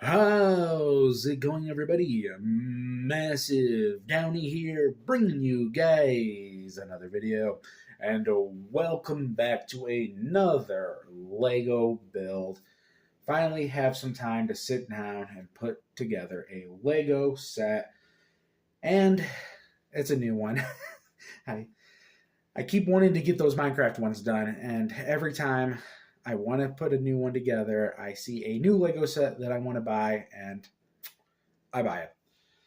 How's it going, everybody? Massive Downy here, bringing you guys another video, and welcome back to another Lego build. Finally, have some time to sit down and put together a Lego set, and it's a new one. I I keep wanting to get those Minecraft ones done, and every time I want to put a new one together, I see a new Lego set that I want to buy, and I buy it.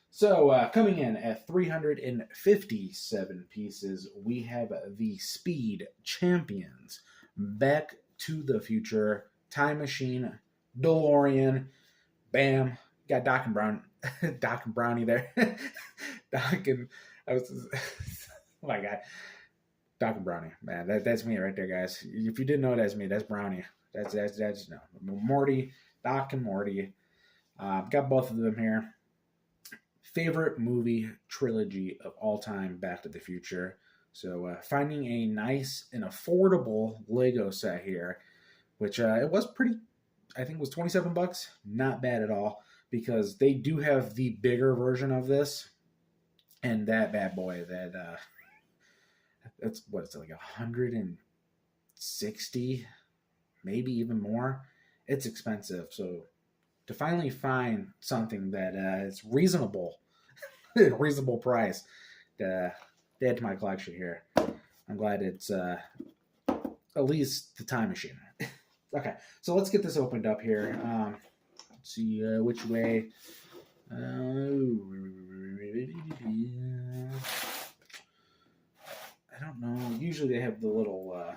So, coming in at 357 pieces, we have the Speed Champions, Back to the Future, Time Machine, DeLorean, bam, got Doc and Brown, Doc and Brownie there. Doc and, I was, oh my God, Doc and Brownie, man, that's me right there, guys. If you didn't know that's me, that's Brownie. That's no Morty, Doc and Morty. Got both of them here. Favorite movie trilogy of all time, Back to the Future. So finding a nice and affordable Lego set here, which it was pretty. I think it was $27. Not bad at all, because they do have the bigger version of this, and that bad boy that's what it's like 160, maybe even more. It's expensive, so to finally find something that is reasonable, at a reasonable price, to add to my collection here, I'm glad it's at least the Time Machine. Okay, so let's get this opened up here. Let's see which way. I don't know. Usually they have the little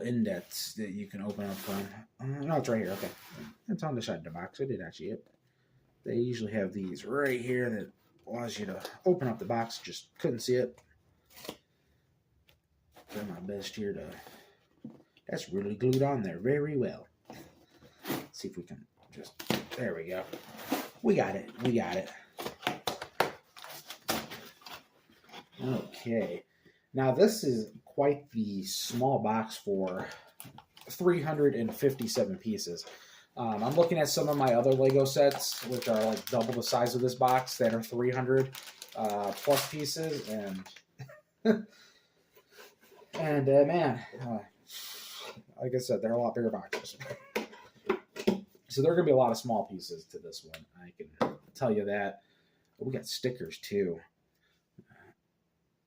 indents that you can open up from. No, it's right here. Okay, it's on the side of the box. I did actually it. They usually have these right here that allows you to open up the box. Just couldn't see it. Try my best here to. That's really glued on there very well. Let's see if we can just. There we go. We got it. We got it. Okay. Now this is quite the small box for 357 pieces. I'm looking at some of my other Lego sets, which are like double the size of this box, that are 300 plus pieces, and man, like I said, they're a lot bigger boxes. So there are going to be a lot of small pieces to this one. I can tell you that. But we got stickers too.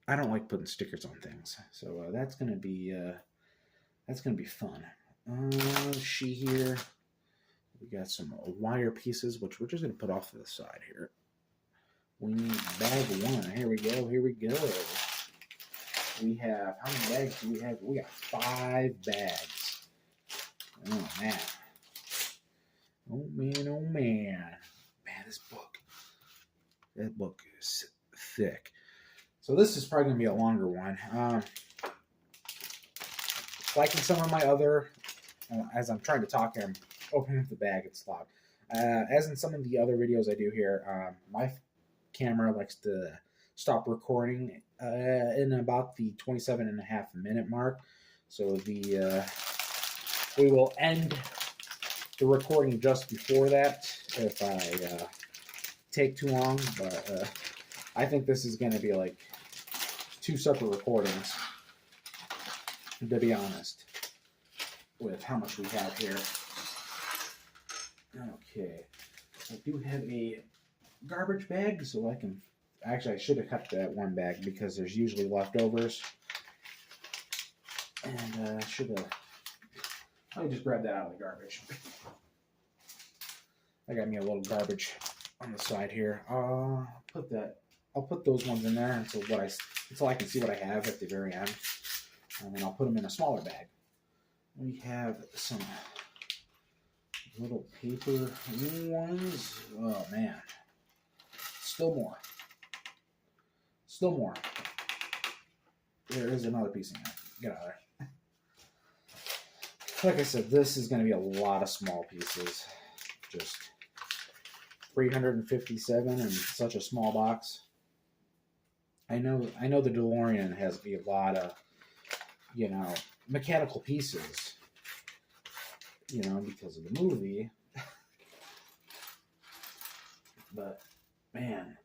I don't like putting stickers on things, so that's going to be fun. She here. We got some wire pieces, which we're just going to put off to the side here. We need bag one. Here we go. Here we go. We have, how many bags do we have? We got 5 bags. Oh, man. Oh, man. Oh, man. Man, this book. That book is thick. So this is probably going to be a longer one. Like in some of my other, as I'm trying to talk here, I'm opening up the bag, it's loud. As in some of the other videos I do here, my camera likes to stop recording in about the 27.5-minute mark. So we will end the recording just before that if I take too long. But I think this is going to be like 2 separate recordings, to be honest, with how much we have here. Okay, I do have a garbage bag, so I can, actually I should have kept that one bag because there's usually leftovers, and I should have, let me just grab that out of the garbage. I got me a little garbage on the side here. I'll put those ones in there until I can see what I have at the very end, and then I'll put them in a smaller bag. We have some little paper ones. Oh man, still more. There is another piece in there. Get out of there. Like I said, this is going to be a lot of small pieces. Just 357 in such a small box. I know the DeLorean has a lot of, mechanical pieces you know, because of the movie. But man,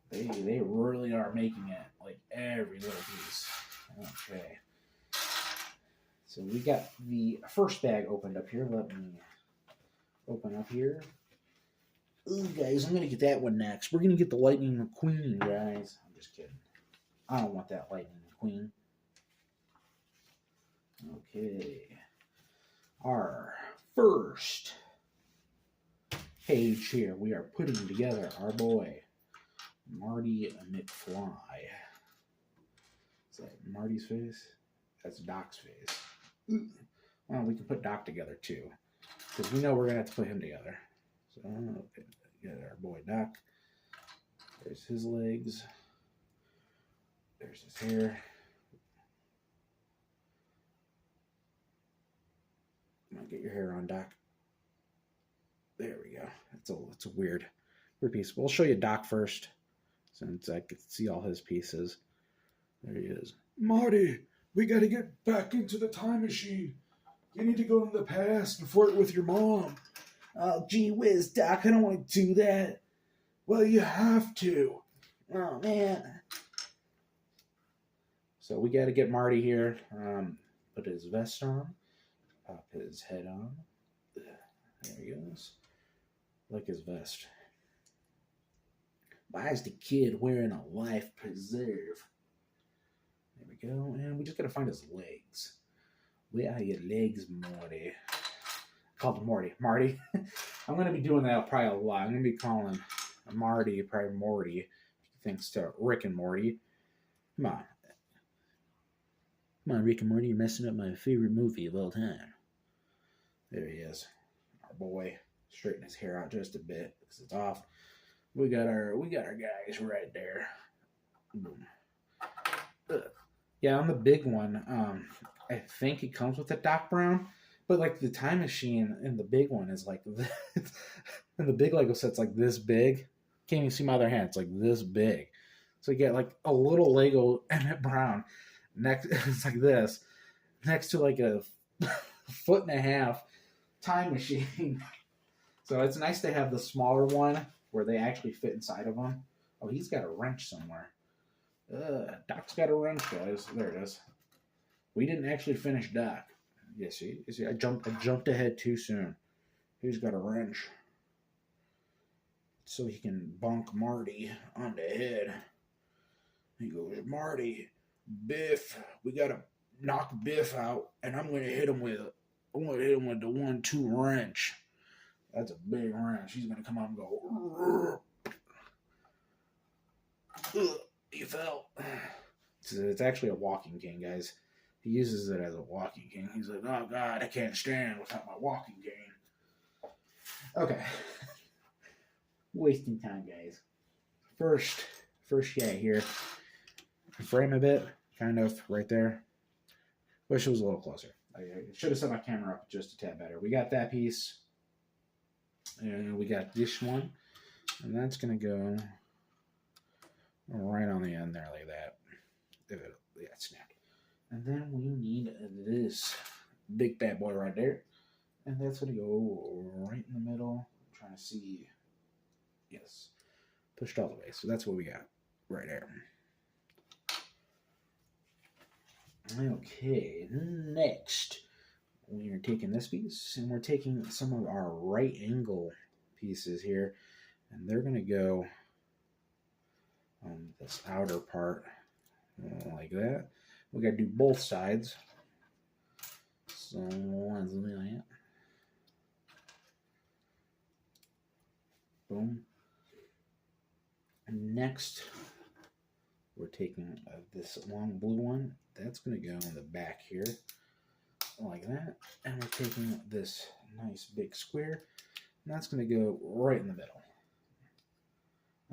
they really are making it like every little piece. Okay. So we got the first bag opened up here. Let me open up here. Ooh, guys, I'm gonna get that one next. We're gonna get the Lightning McQueen, guys. I'm just kidding. I don't want that Lightning McQueen. Okay. Our first page here, we are putting together our boy, Marty McFly. Is that Marty's face? That's Doc's face. Well, we can put Doc together too, because we know we're going to have to put him together. So, okay, get our boy Doc. There's his legs. There's his hair. Come on, get your hair on, Doc. There we go. It's a weird piece. We'll show you Doc first, since I could see all his pieces. There he is. Marty, we gotta get back into the time machine. You need to go in the past and flirt with your mom. Oh, gee whiz, Doc, I don't want to do that. Well, you have to. Oh, man. So we got to get Marty here. Put his vest on. Pop his head on. There he goes. Like his vest. Why is the kid wearing a life preserve? There we go. And we just got to find his legs. Where are your legs, Morty? I called him Morty. Marty. I'm going to be doing that probably a lot. I'm going to be calling Marty probably Morty. Thanks to Rick and Morty. Come on. Come on, Rick and Morty. You're messing up my favorite movie of all time. There he is. Our boy. Straighten his hair out just a bit because it's off. We got our guys right there. Boom. Yeah, on the big one, I think it comes with a Doc Brown, but like the time machine in the big one is like this, and the big Lego set's like this big. Can't even see my other hand. It's like this big. So you get like a little Lego Emmett Brown next. It's like this next to like a 1.5 foot time machine. So it's nice to have the smaller one where they actually fit inside of them. Oh, he's got a wrench somewhere. Doc's got a wrench, guys. There it is. We didn't actually finish Doc. You see, I jumped ahead too soon. He's got a wrench. So he can bonk Marty on the head. He goes, Marty, Biff, we gotta knock Biff out, and I'm gonna hit him with the 1-2 wrench. That's a big wrench. He's gonna come out and go. He fell. It's actually a walking cane, guys. He uses it as a walking cane. He's like, oh God, I can't stand without my walking cane. Okay. Wasting time, guys. First yeah, here. Frame a bit, kind of right there. Wish it was a little closer. I should have set my camera up just a tad better. We got that piece. And we got this one. And that's going to go right on the end there like that. Yeah, snap. And then we need this big bad boy right there. And that's going to go right in the middle. I'm trying to see. Yes. Pushed all the way. So that's what we got right there. Okay, next we are taking this piece and we're taking some of our right angle pieces here, and they're going to go on this outer part like that. We got to do both sides. So let's do that. Boom. And next, we're taking this long blue one. That's going to go in the back here, like that. And we're taking this nice big square, and that's going to go right in the middle.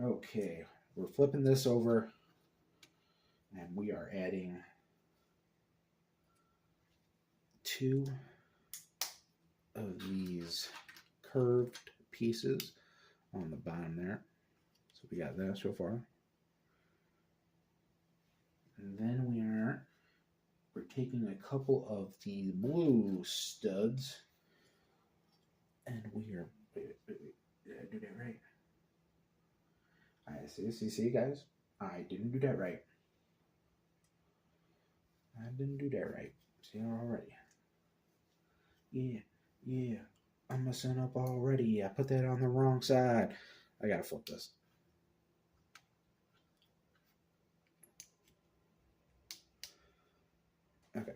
Okay, we're flipping this over, and we are adding 2 of these curved pieces on the bottom there. So we got that so far. And then we're taking a couple of the blue studs, and we are. Wait, did I do that right? I see, guys. I didn't do that right. I didn't do that right. See already. Yeah. I'm messing up already. I put that on the wrong side. I gotta flip this. Okay.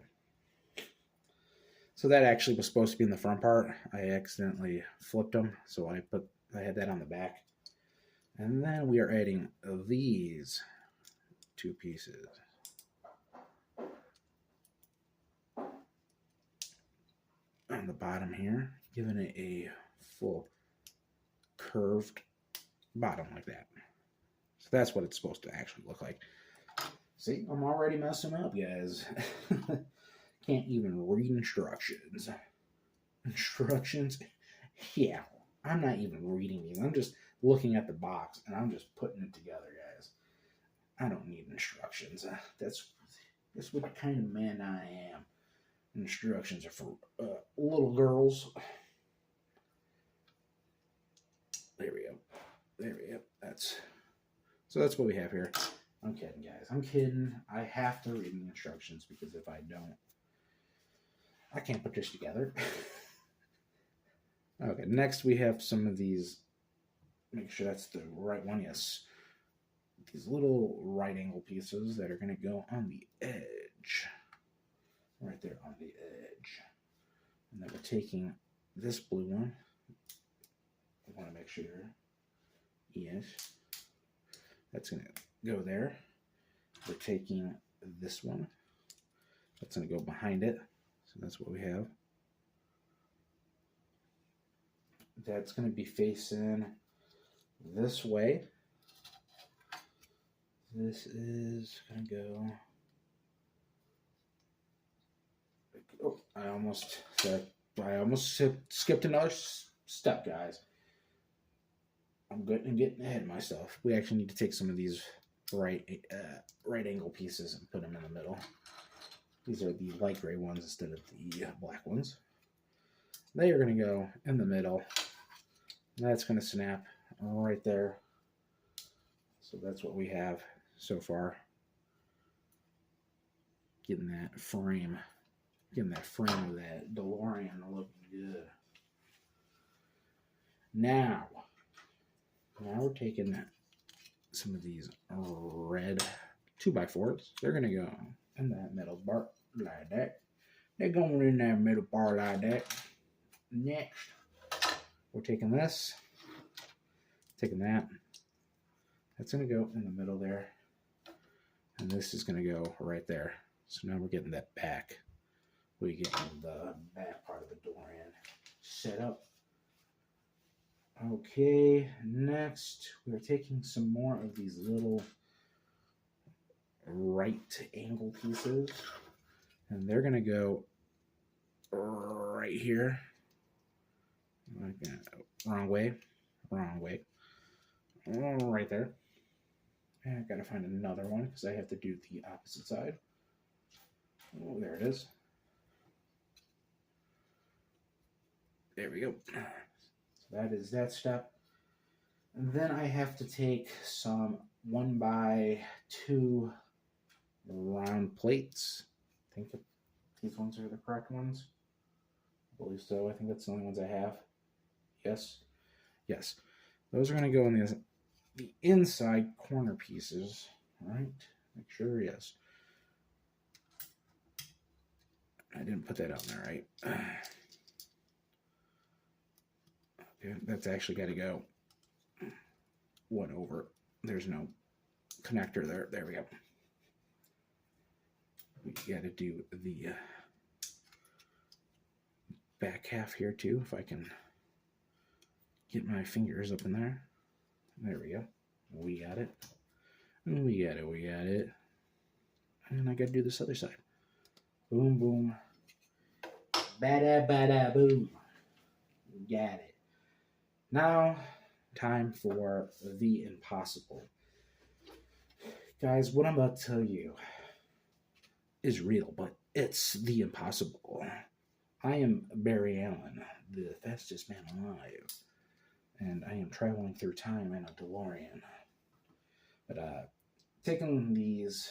So that actually was supposed to be in the front part. I accidentally flipped them, so I had that on the back. And then we are adding these two pieces. On the bottom here, giving it a full curved bottom like that. So that's what it's supposed to actually look like. See, I'm already messing up, guys. Can't even read instructions. Instructions? Yeah, I'm not even reading these. I'm just looking at the box and I'm just putting it together, guys. I don't need instructions. That's what kind of man I am. Instructions are for little girls. There we go. That's what we have here. I'm kidding, guys. I'm kidding. I have to read the instructions because if I don't, I can't put this together. Okay, next we have some of these. Make sure that's the right one. Yes. These little right angle pieces that are going to go on the edge. Right there on the edge. And then we're taking this blue one. I want to make sure. Yes. That's going to go there. We're taking this one. That's going to go behind it. So that's what we have. That's going to be facing this way. This is going to go... Oh, I almost skipped another step, guys. I'm getting ahead of myself. We actually need to take some of these right angle pieces and put them in the middle. These are the light gray ones instead of the black ones. They are going to go in the middle. That's going to snap right there. So that's what we have so far. Getting that frame of that DeLorean looking good. Now we're taking some of these red 2x4s. They're going to go in that middle bar like that. They're going in that middle bar like that. Next, we're taking this, taking that. That's going to go in the middle there. And this is going to go right there. So now we're getting that back. We're getting the back part of the DeLorean set up. Okay, next we're taking some more of these little right angle pieces. And they're going to go right here. Wrong way. Right there. And I gotta find another one because I have to do the opposite side. Oh, there it is. There we go. So that is that step. And then I have to take some 1x2 round plates. I think these ones are the correct ones. I believe so. I think that's the only ones I have. Yes. Those are going to go in the inside corner pieces. All right. Make sure, yes. I didn't put that on there right. Okay, that's actually got to go one over. There's no connector there. There we go. We got to do the back half here too, if I can get my fingers up in there. There we go. We got it. We got it. And I got to do this other side. Boom, boom. Bada, bada, boom. Got it. Now, time for the impossible. Guys, what I'm about to tell you is real, but It's the impossible. I am Barry Allen, the fastest man alive, and I am traveling through time in a DeLorean. But taking these,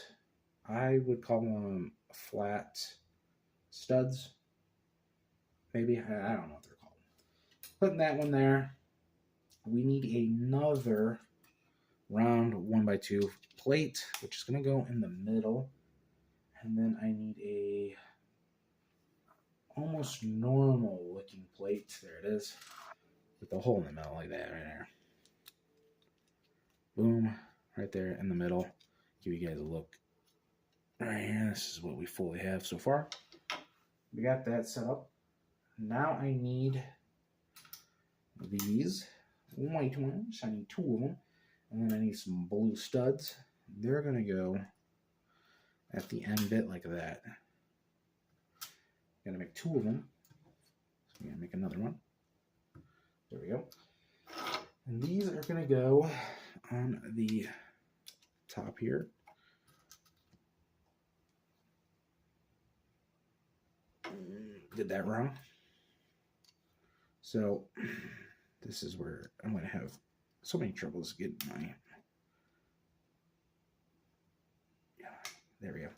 I would call them flat studs. Maybe I don't know what they're called. Putting that one there. We need another round 1x2 plate, which is going to go in the middle. And then I need a almost normal looking plate. There it is. With the hole in the middle like that right there. Boom. Right there in the middle. Give you guys a look. Right here. This is what we fully have so far. We got that set up. Now I need these white ones. I need 2 of them. And then I need some blue studs. They're going to go at the end bit like that. Got to make 2 of them. So I'm going to make another one. There we go. And these are going to go on the top here. Did that wrong. So this is where I'm going to have so many troubles getting my... Yeah, there we go.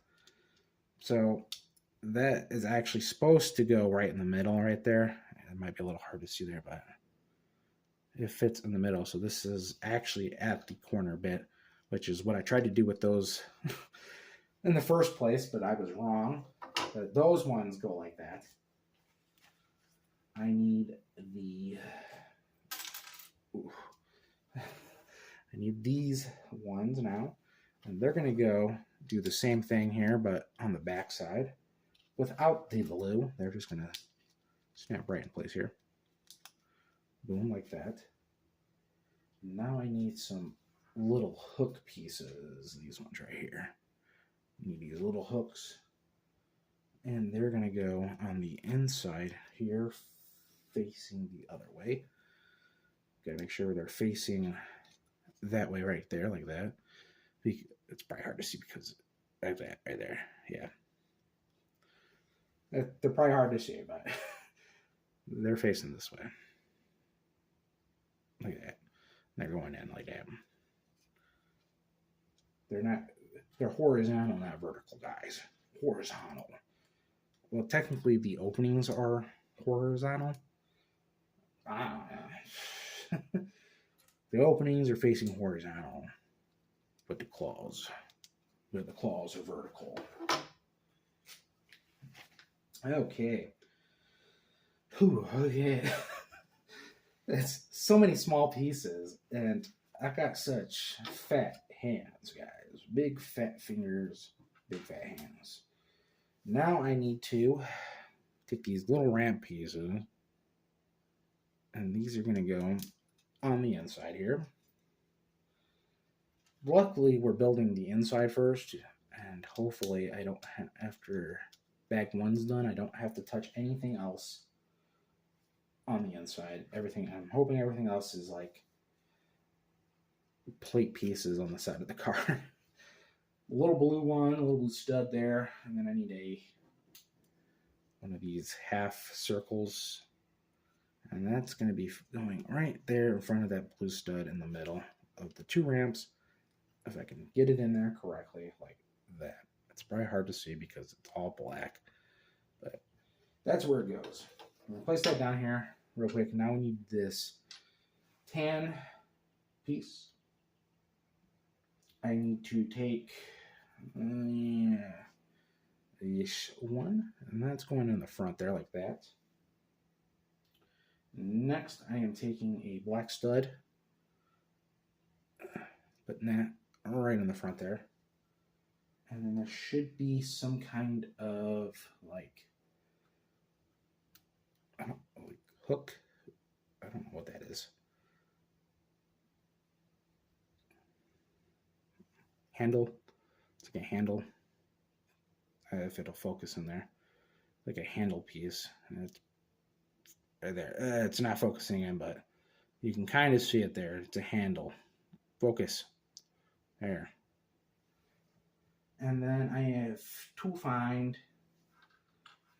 So that is actually supposed to go right in the middle right there. It might be a little hard to see there, but it fits in the middle. So this is actually at the corner bit, which is what I tried to do with those in the first place, but I was wrong. But those ones go like that. I need the... I need these ones now. And they're going to go do the same thing here, but on the back side. Without the glue, they're just going to snap right in place here. Boom, like that. Now I need some little hook pieces. These ones right here. I need these little hooks. And they're going to go on the inside here, facing the other way. Got to make sure they're facing that way right there, like that. It's probably hard to see because like that right there. Yeah. They're probably hard to see, but they're facing this way. Like that. They're going in like that. They're horizontal, not vertical, guys. Horizontal. Well, technically the openings are horizontal. The openings are facing horizontal, but the claws are vertical. Okay. Whew, okay. That's so many small pieces, and I got such fat hands, guys. Big fat fingers, big fat hands. Now I need to take these little ramp pieces, and these are going to go on the inside here. Luckily, we're building the inside first, and hopefully I don't have, after back one's done, I don't have to touch anything else on the inside. I'm hoping everything else is like plate pieces on the side of the car. A little blue one, a little blue stud there, and then I need one of these half circles, and that's going to be going right there in front of that blue stud in the middle of the 2 ramps. If I can get it in there correctly, like that. It's probably hard to see because it's all black, but that's where it goes. I'm gonna place that down here real quick. Now we need this tan piece. I need to take this one, and that's going in the front there like that. Next, I am taking a black stud, putting that right in the front there. And then there should be some kind of like hook. I don't know what that is. Handle. It's like a handle. If it'll focus in there. Like a handle piece. And it's right there. It's not focusing in, but you can kind of see it there. It's a handle. Focus. There. And then I have to find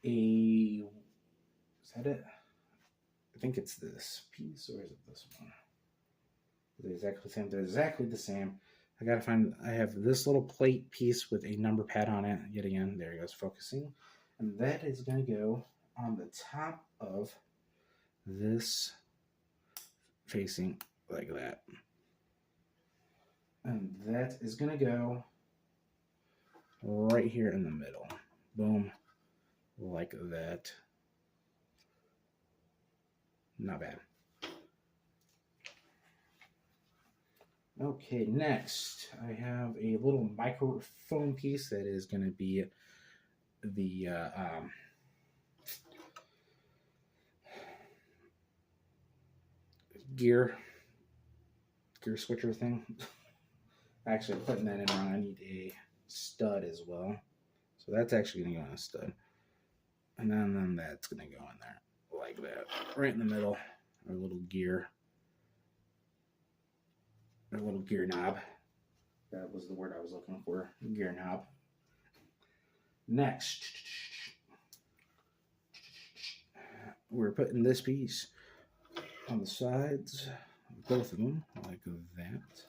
a, is that it? I think it's this piece, or is it this one? They're exactly the same. They're exactly the same. I gotta find, I have this little plate piece with a number pad on it. Yet again, there it goes, focusing. And that is gonna go on the top of this, facing like that. And that is gonna go right here in the middle. Boom. Like that. Not bad. Okay, next I have a little microphone piece that is going to be the gear switcher thing. Actually, I'm putting that in wrong. I need a stud as well. So that's actually going to go on a stud. And then that's going to go in there like that. Right in the middle. Our little gear. Our little gear knob. That was the word I was looking for. Gear knob. Next, we're putting this piece on the sides, both of them, like that.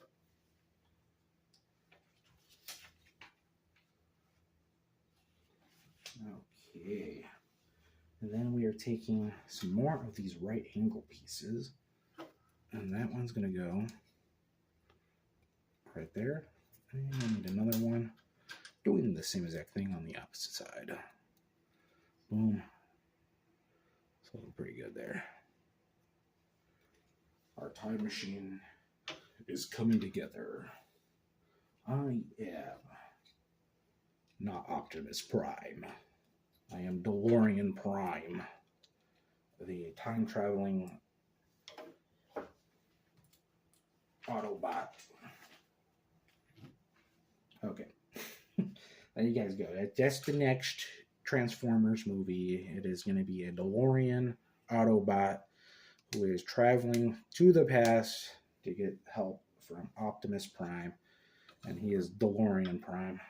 Okay. And then we are taking some more of these right angle pieces, and that one's going to go right there. And I need another one, doing the same exact thing on the opposite side. Boom. It's looking pretty good there. Our time machine is coming together. I am not Optimus Prime. I am DeLorean Prime, the time-traveling Autobot. Okay. There you guys go. That's the next Transformers movie. It is going to be a DeLorean Autobot who is traveling to the past to get help from Optimus Prime. And he is DeLorean Prime.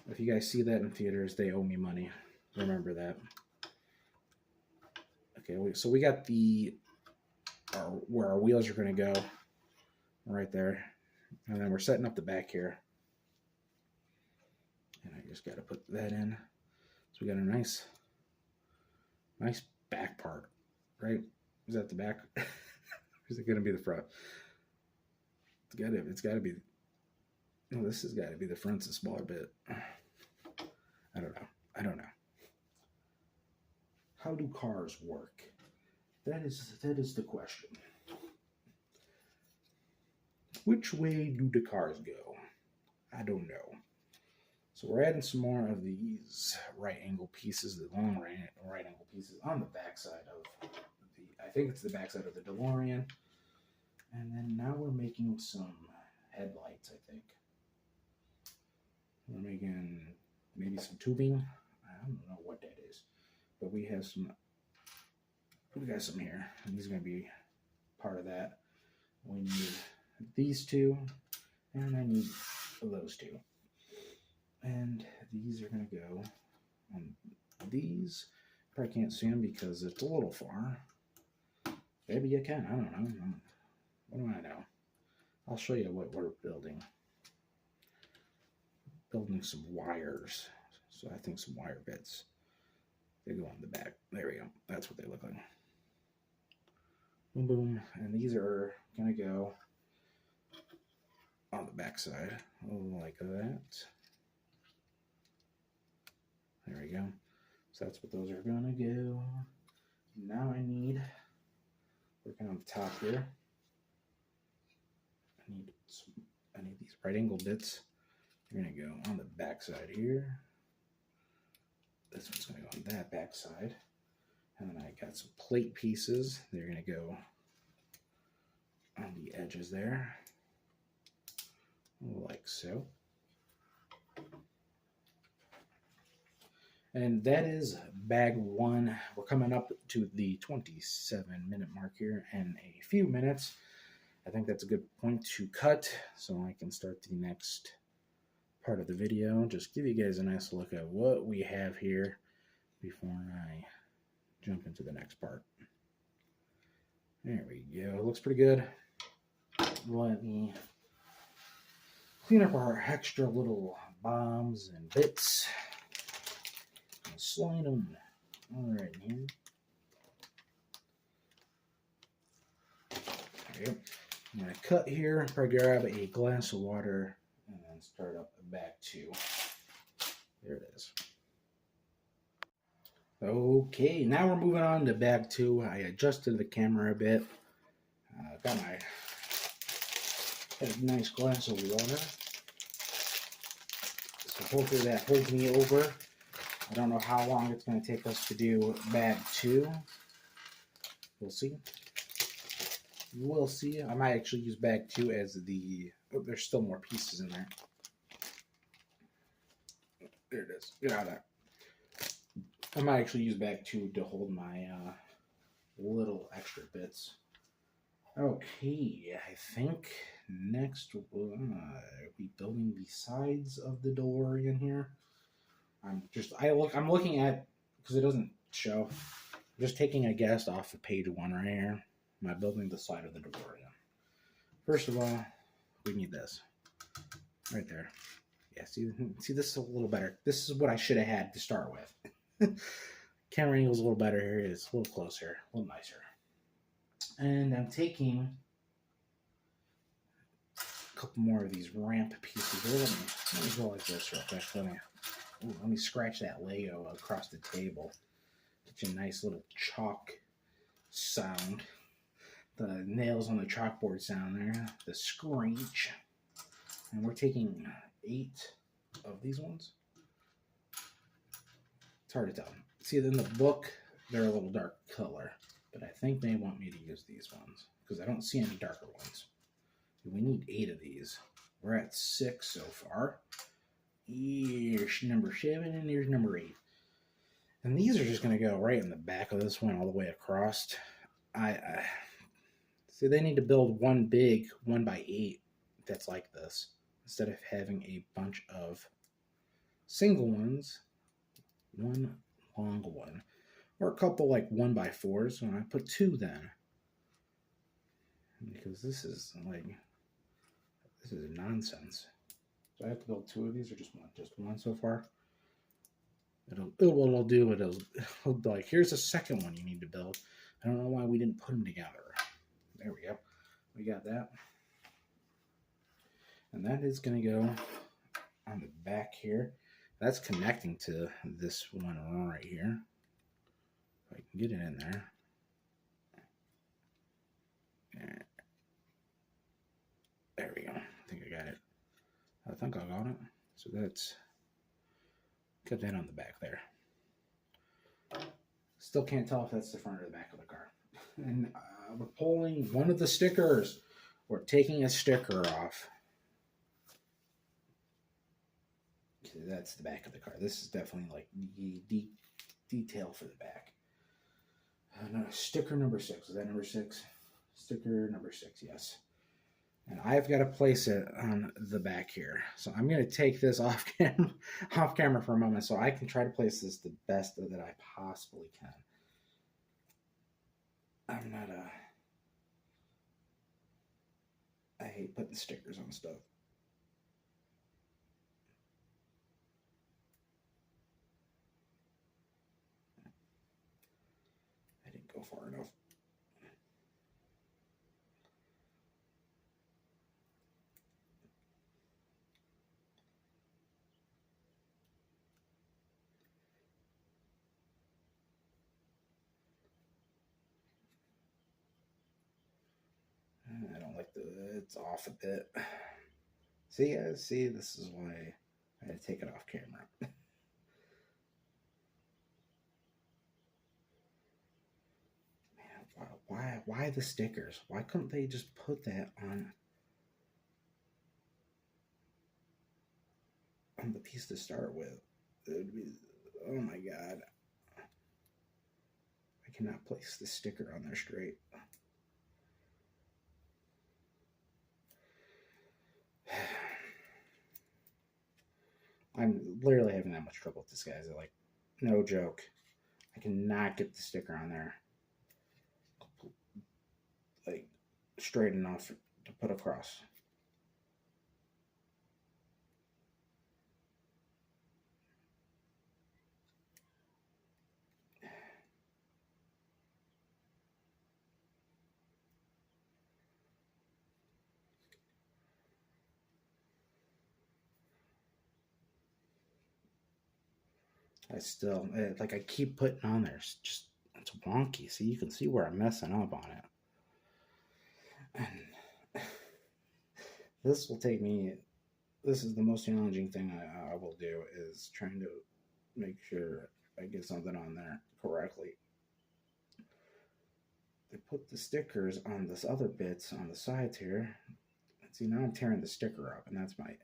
If you guys see that in theaters, they owe me money. Remember that. Okay, so we got where our wheels are going to go. Right there. And then we're setting up the back here. And I just got to put that in. So we got a nice back part, right? Is that the back? Or is it going to be the front? It's got to be. No, this has got to be the front's a smaller bit. I don't know. How do cars work? That is the question. Which way do the cars go? I don't know. So we're adding some more of these right angle pieces, the long right angle pieces on the backside of I think it's the backside of the DeLorean. And then now we're making some headlights, I think. We're making maybe some tubing. I don't know what that is. But we got some here. And these are going to be part of that. We need these two, and I need those two. And these are going to go on these. Probably can't see them because it's a little far. Maybe you can. I don't know. What do I know? I'll show you what we're building. Building some wires. So I think some wire bits. They go on the back. There we go. That's what they look like. Boom, boom. And these are going to go on the back side like that. There we go. So that's what those are going to go. Now I need, working on the top here, I need these right angle bits. They're going to go on the back side here. This one's going to go on that back side. And then I got some plate pieces. They're going to go on the edges there, like so. And that is bag one. We're coming up to the 27-minute mark here in a few minutes. I think that's a good point to cut so I can start the next part of the video, just give you guys a nice look at what we have here before I jump into the next part. There we go. Looks pretty good. Let me clean up our extra little bombs and bits and slide them right in here. There we go. I'm going to cut here, probably grab a glass of water, and then start up back 2. There it is. Okay, now we're moving on to bag 2. I adjusted the camera a bit. Got a nice glass of water. So hopefully that holds me over. I don't know how long it's going to take us to do bag 2. We'll see. We'll see. I might actually use bag 2 as the... Oh, there's still more pieces in there. There it is. Get out of that. I might actually use bag 2 to hold my little extra bits. Okay, I think next we'll be building the sides of the door in here. I'm looking at, because it doesn't show, I'm just taking a guess off of page 1 right here. Am I building the side of the door in? First of all, we need this right there. Yeah, see, this is a little better. This is what I should have had to start with. Camera angle's a little better here. It's a little closer, a little nicer. And I'm taking a couple more of these ramp pieces here. Let me go like this real quick. Let me scratch that Lego across the table. Get you a nice little chalk sound. The nails on the chalkboard sound there. The screech. And we're taking 8 of these ones. It's hard to tell. See, in the book, they're a little dark color, but I think they want me to use these ones because I don't see any darker ones. We need 8 of these. We're at 6 so far. Here's number 7 and here's number 8. And these are just going to go right in the back of this one all the way across. See, they need to build one big 1x8 that's like this instead of having a bunch of single ones. One long one, or a couple like 1x4s. When I put 2 then, because this is nonsense. So I have to build 2 of these, or just one so far. It'll be like, here's a second one you need to build. I don't know why we didn't put them together. There we go. We got that, and that is going to go on the back here. That's connecting to this one right here. If I can get it in there. There we go. I think I got it. I think I got it. So that's... Got that on the back there. Still can't tell if that's the front or the back of the car. And we're pulling one of the stickers. We're taking a sticker off. That's the back of the car. This is definitely like the detail for the back. No, sticker number 6. Is that number 6? Sticker number 6, yes. And I've got to place it on the back here. So I'm going to take this off camera for a moment so I can try to place this the best that I possibly can. I'm not I hate putting stickers on stuff. I didn't go far enough. I don't like it's off a bit. See, this is why I had to take it off camera. Man, why the stickers? Why couldn't they just put that on the piece to start with? It would be, oh my god. I cannot place the sticker on there straight. literally having that much trouble with this, guys. Like, no joke. I cannot get the sticker on there, like, straight enough to put across. I still, like, I keep putting on there. It's wonky. See, you can see where I'm messing up on it. And this will take me, this is the most challenging thing I will do, is trying to make sure I get something on there correctly. They put the stickers on this other bits on the sides here. See, now I'm tearing the sticker up, and that's my...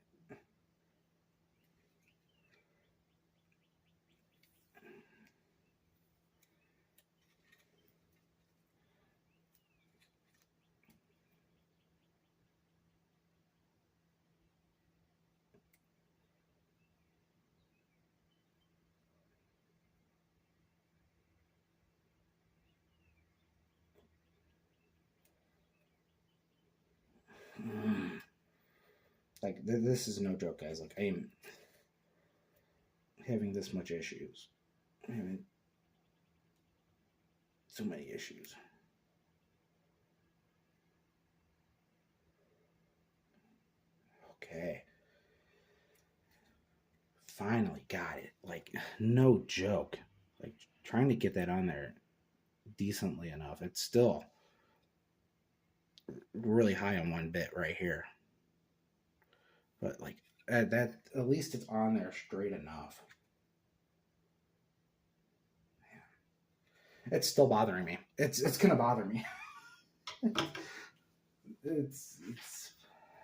Like, this is no joke, guys. Like, I am having this much issues. I'm having so many issues. Okay. Finally got it. Like, no joke. Like, trying to get that on there decently enough. It's still really high on one bit right here. But, like, that at least it's on there straight enough. It's still bothering me. It's gonna bother me. it's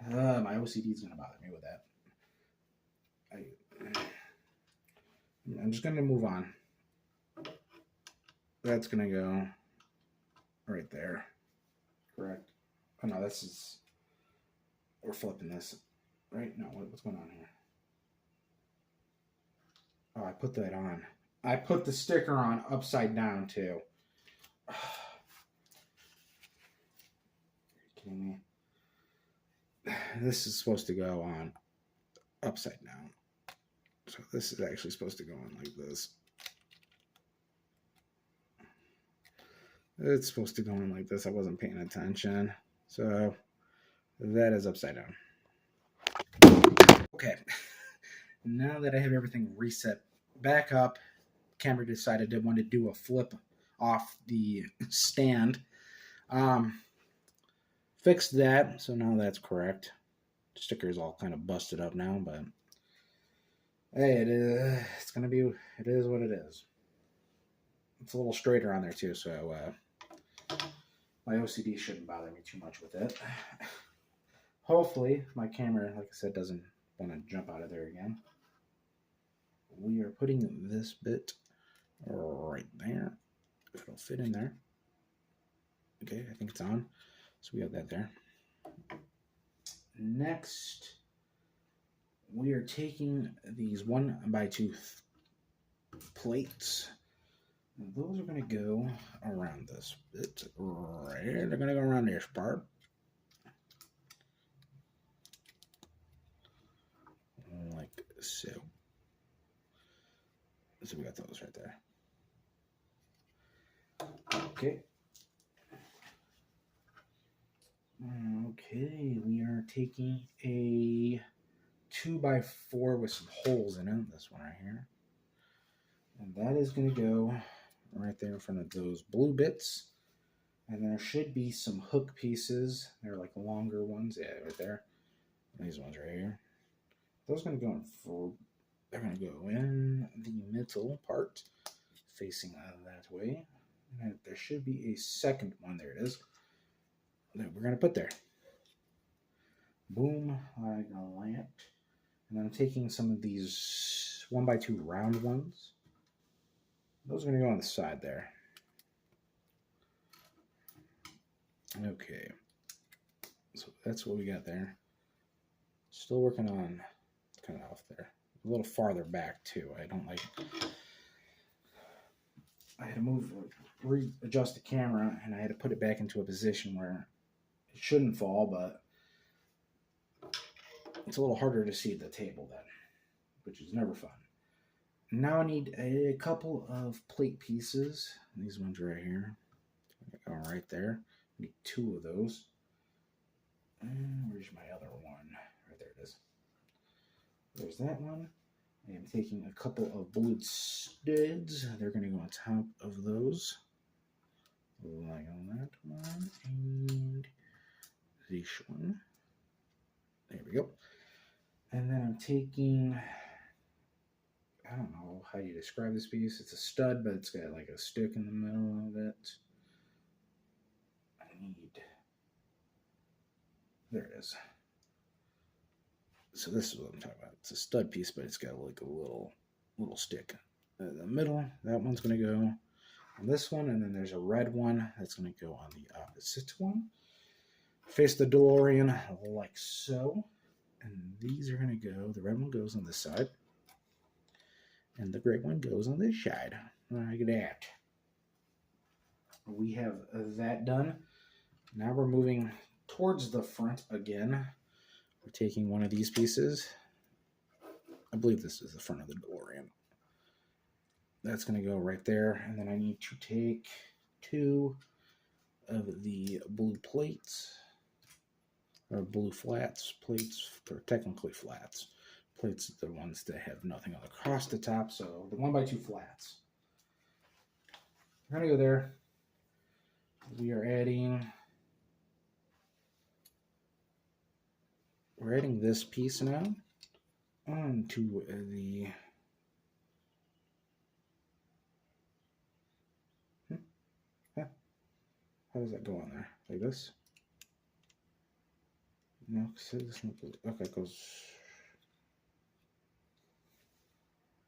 my OCD is gonna bother me with that. I'm just gonna move on. That's gonna go right there. Correct. Oh no, this is, we're flipping this, right? No, what's going on here? Oh, I put that on. I put the sticker on upside down too. Are you kidding me? This is supposed to go on upside down. So this is actually supposed to go on like this. It's supposed to go on like this. I wasn't paying attention. So that is upside down. Okay. Now that I have everything reset back up, camera decided it wanted to do a flip off the stand. Fixed that, so now that's correct. The sticker is all kind of busted up now, but hey, it is what it is. It's a little straighter on there too, so my OCD shouldn't bother me too much with it. Hopefully my camera, like I said, doesn't want to jump out of there again. We are putting this bit right there. If it'll fit in there. Okay, I think it's on. So we have that there. Next, we are taking these 1x2 plates. And those are going to go around this bit right here. They're going to go around this part. Like so. So we got those right there. Okay. Okay, we are taking a 2x4 with some holes in it. This one right here. And that is going to go right there in front of those blue bits. And there should be some hook pieces. They're like longer ones. Yeah, right there. And these ones right here. Those are going to go in for, they're going to go in the middle part, facing that way. And there should be a second one. There it is. That we're going to put there. Boom, like a lamp. And I'm taking some of these 1x2 round ones. Those are going to go on the side there. Okay. So that's what we got there. Still working on kind of off there. a little farther back too. I don't like. I had to move, readjust the camera, and I had to put it back into a position where it shouldn't fall, but it's a little harder to see the table then, which is never fun. Now I need a couple of plate pieces. These ones right here. Go right there. I need 2 of those. And where's my other one? Right there it is. There's that one. I am taking a couple of blued studs. They're going to go on top of those. Like on that one. And this one. There we go. And then I'm taking, I don't know how you describe this piece. It's a stud, but it's got like a stick in the middle of it. I need, there it is. So this is what I'm talking about. It's a stud piece, but it's got like a little stick in the middle. That one's going to go on this one, and then there's a red one that's going to go on the opposite one. Face the DeLorean like so. And these are going to go, the red one goes on this side, and the gray one goes on this side. Like that. We have that done. Now we're moving towards the front again. We're taking one of these pieces. I believe this is the front of the DeLorean. That's going to go right there. And then I need to take 2 of the blue plates. Or blue flats. Plates are technically flats. Plates are the ones that have nothing across the top. So the 1x2 flats. We're going to go there. We are adding... We're adding this piece now onto the... How does that go on there? Like this? No, okay, it goes...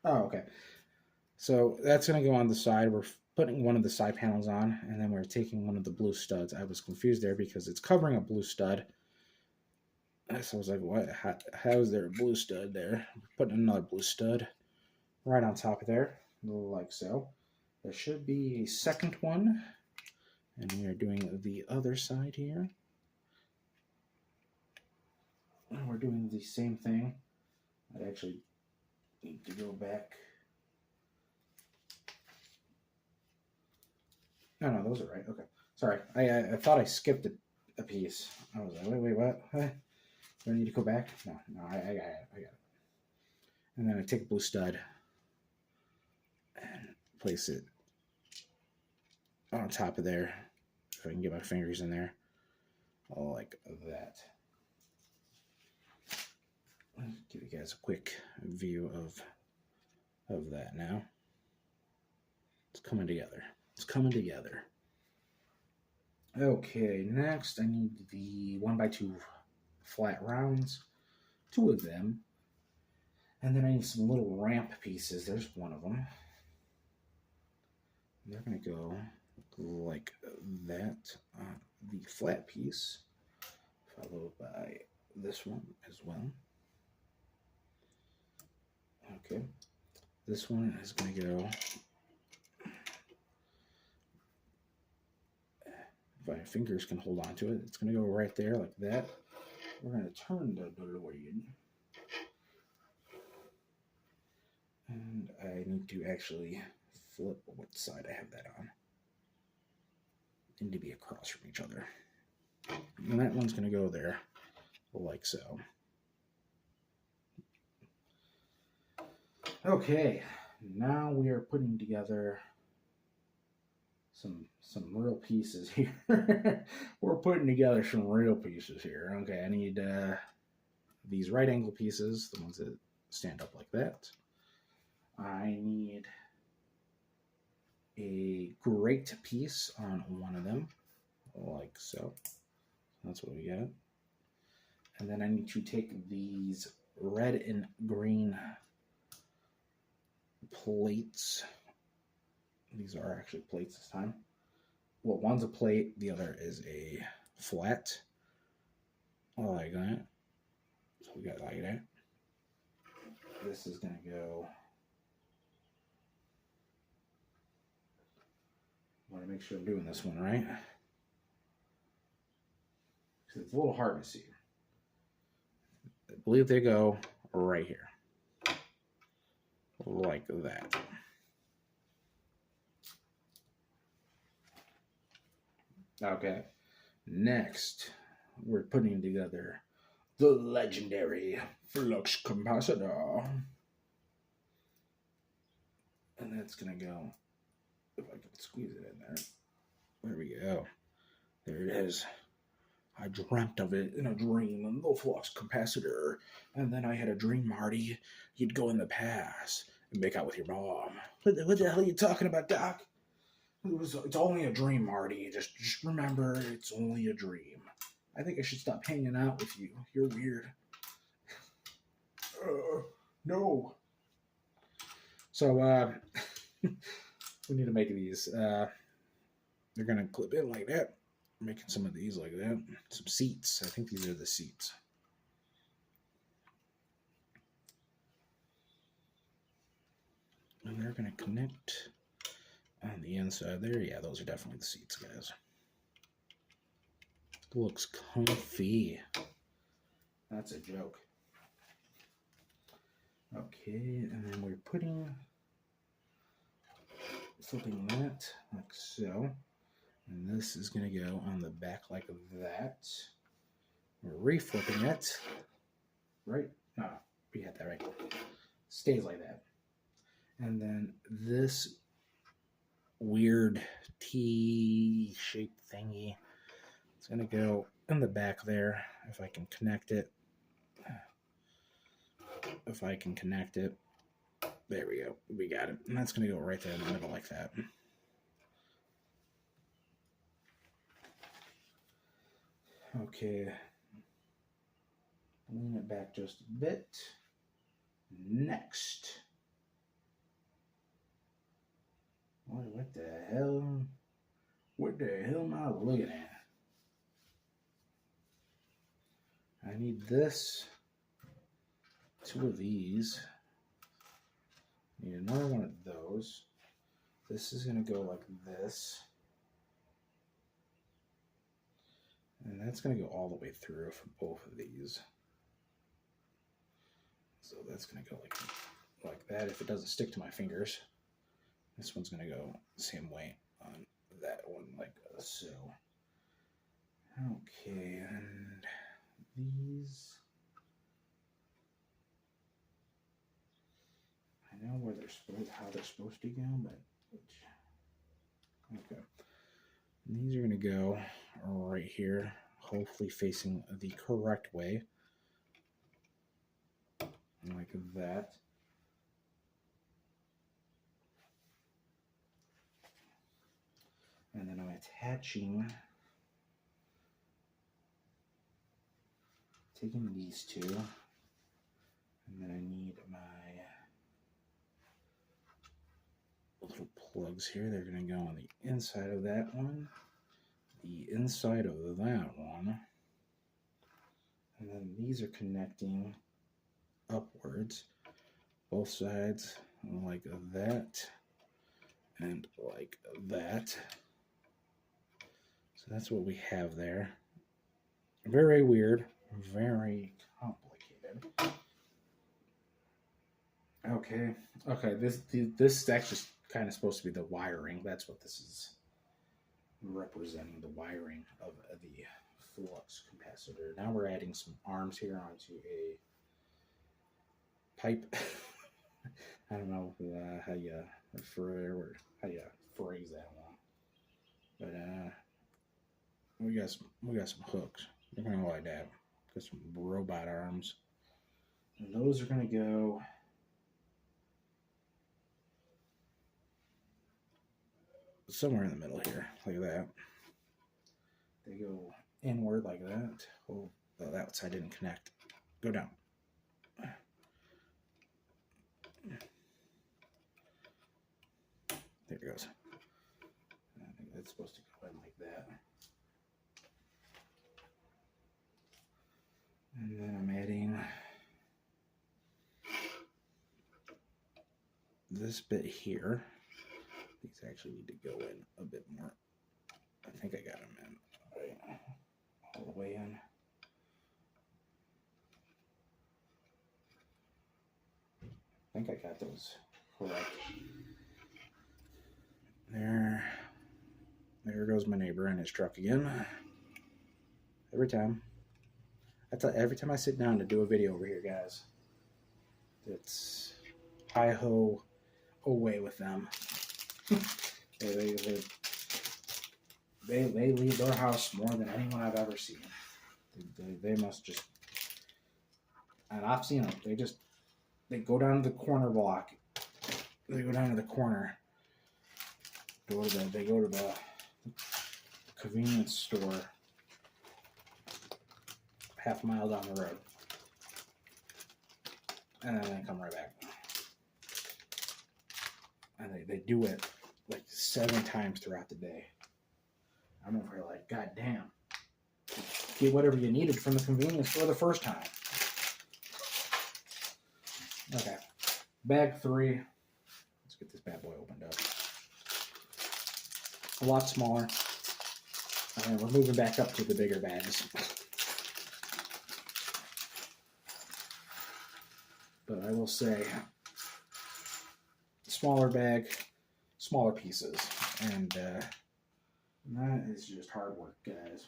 Oh, okay. So that's going to go on the side. We're putting one of the side panels on, and then we're taking one of the blue studs. I was confused there because it's covering a blue stud. So I was like, what? How is there a blue stud there? Putting another blue stud right on top of there, like so. There should be a second one, and we are doing the other side here. And we're doing the same thing. I actually need to go back. No, those are right. Okay. Sorry. I thought I skipped a piece. I was like, wait, what? Do I need to go back? No, I got it. And then I take a blue stud and place it on top of there. If I can get my fingers in there. Like that. I'll give you guys a quick view of that now. It's coming together. It's coming together. Okay, next I need the 1x2 flat rounds, 2 of them. And then I need some little ramp pieces. There's one of them. They're going to go like that on the flat piece, followed by this one as well. Okay, this one is going to go, if my fingers can hold on to it, it's going to go right there like that. We're going to turn the DeLorean. And I need to actually flip what side I have that on. They need to be across from each other. And that one's going to go there, like so. Okay, now we are putting together some real pieces here. We're putting together some real pieces here. Okay, I need these right angle pieces, the ones that stand up like that. I need a grate piece on one of them, like so. That's what we got. And then I need to take these red and green plates. These are actually plates this time. Well, one's a plate, the other is a flat. Like that. So we got like that. this is going to go. I want to make sure I'm doing this one right. Because it's a little hard to see. I believe they go right here. Like that. Okay. Next, we're putting together the legendary flux capacitor. And that's going to go, if I can squeeze it in there. There we go. There it is. I dreamt of it in a dream, and the flux capacitor. And then I had a dream, Marty. You'd go in the past and make out with your mom. What the hell are you talking about, Doc? It's only a dream, Marty. Just remember, it's only a dream. I think I should stop hanging out with you. You're weird. No. So, we need to make these. They're going to clip in like that. Making some of these like that. Some seats. I think these are the seats. And they're going to connect on the inside there. Yeah, those are definitely the seats, guys. Looks comfy. That's a joke. Okay, and then we're flipping that like so. And this is going to go on the back like that. We're reflipping it. Right? No, we had that right. Stays like that. And then this weird T-shaped thingy, it's going to go in the back there. If I can connect it. There we go. We got it. And that's going to go right there in the middle like that. Okay, lean it back just a bit. Next. What the hell? What the hell am I looking at? I need this. 2 of these. Need another one of those. This is going to go like this. And that's going to go all the way through for both of these. So that's going to go like that if it doesn't stick to my fingers. This one's going to go the same way on that one, like so. Okay, and these. I know where how they're supposed to go, but okay. And these are going to go right here, hopefully facing the correct way, like that. And then I'm taking these 2, and then I need my little plugs here. They're going to go on the inside of that one, the inside of that one, and then these are connecting upwards, both sides, like that, and like that. So that's what we have there. Very weird, very complicated. Okay, this is actually kind of supposed to be the wiring. That's what this is representing, the wiring of the flux capacitor. Now we're adding some arms here onto a pipe. I don't know how you refer or how you phrase that one, but we got some hooks. They're gonna go like that. Got some robot arms, and those are gonna go somewhere in the middle here, like that. They go inward like that. Oh, that side didn't connect. Go down. There it goes. I think that's supposed to go in like that. And then I'm adding this bit here. These actually need to go in a bit more. I think I got them in all the way in. I think I got those correct. There goes my neighbor in his truck again. Every time. Every time I sit down to do a video over here, guys, it's hi-ho away with them. They leave their house more than anyone I've ever seen. They must just, and I've seen them. They go down to the corner block. They go down to the corner. They go to the convenience store half a mile down the road, and then they come right back. And they do it like 7 times throughout the day. I'm over here like, God damn. Get whatever you needed from the convenience store the first time. Okay. Bag 3. Let's get this bad boy opened up. A lot smaller. And we're moving back up to the bigger bags. But I will say, smaller bag, smaller pieces. And that is just hard work, guys.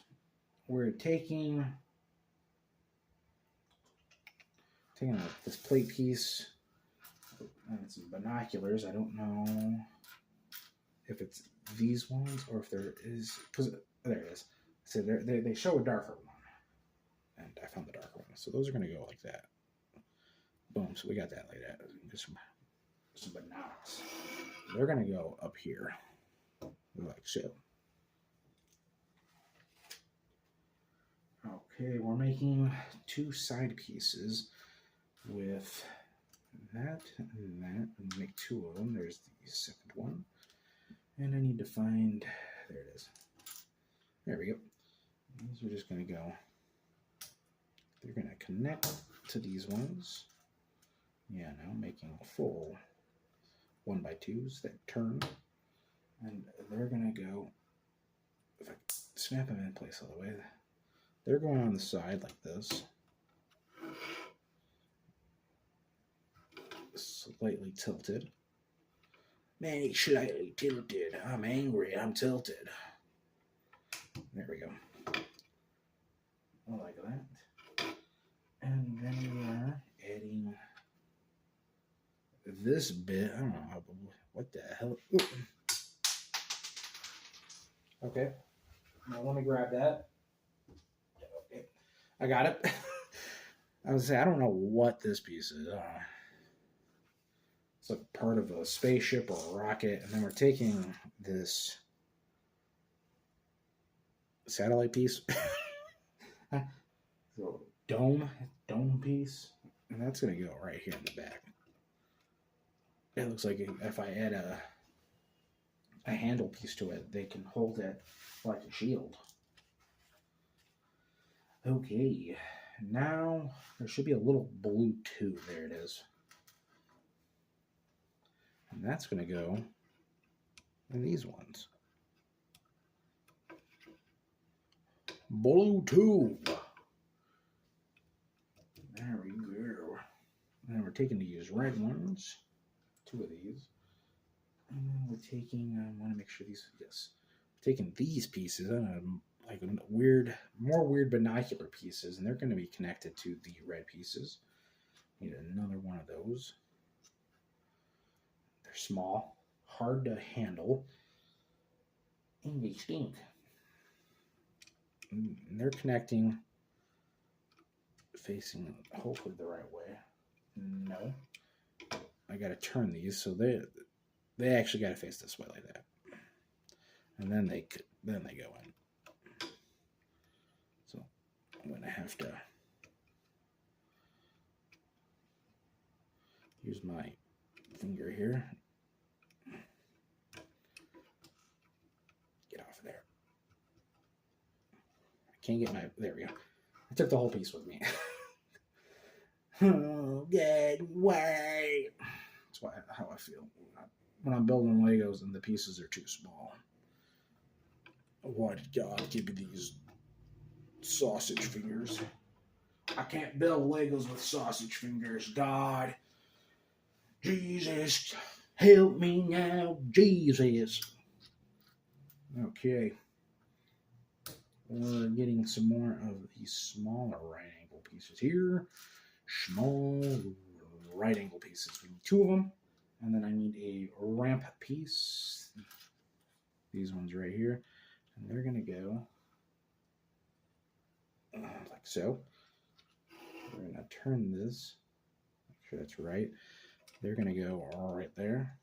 We're taking this plate piece and some binoculars. I don't know if it's these ones or if there is, because there it is. So they show a darker one, and I found the darker one. So those are going to go like that. Boom. So we got that like that. Just some binocs. They're going to go up here like so. Okay, we're making 2 side pieces with that and that. And make 2 of them. There's the second one. And I need to find, there it is. There we go. These are just going to go, they're going to connect to these ones. Yeah, now making full 1x2s that turn. And they're going to go, if I snap them in place all the way, they're going on the side like this. Slightly tilted. Man, it's slightly tilted. I'm angry. I'm tilted. There we go. Like that. And then we are adding this bit. I don't know how, what the hell. Ooh. Okay. Now let me grab that. Okay. I got it. I was saying, I don't know what this piece is. It's like part of a spaceship or a rocket. And then we're taking this satellite piece. So dome piece. And that's going to go right here in the back. It looks like if I add a handle piece to it, they can hold it like a shield. Okay, now there should be a little blue tube. There it is. And that's going to go in these ones. Blue tube. There we go. And then we're taking these red ones. 2 of these. And then we're taking, I want to make sure these, yes. We're taking these pieces, like more weird binocular pieces, and they're going to be connected to the red pieces. Need another one of those. They're small, hard to handle, and they stink. And they're connecting, facing hopefully the right way. No. I got to turn these so they actually got to face this way like that, and then they go in. So I'm going to have to use my finger here. Get off of there. I can't get my, there we go. I took the whole piece with me. Oh, God, why? That's how I feel when I'm building Legos and the pieces are too small. Why did God give me these sausage fingers? I can't build Legos with sausage fingers. God, Jesus, help me now, Jesus. Okay. We're getting some more of these smaller right angle pieces here. Small right angle pieces. We need 2 of them. And then I need a ramp piece. These ones right here. And they're going to go like so. We're going to turn this. Make sure that's right. They're going to go right there.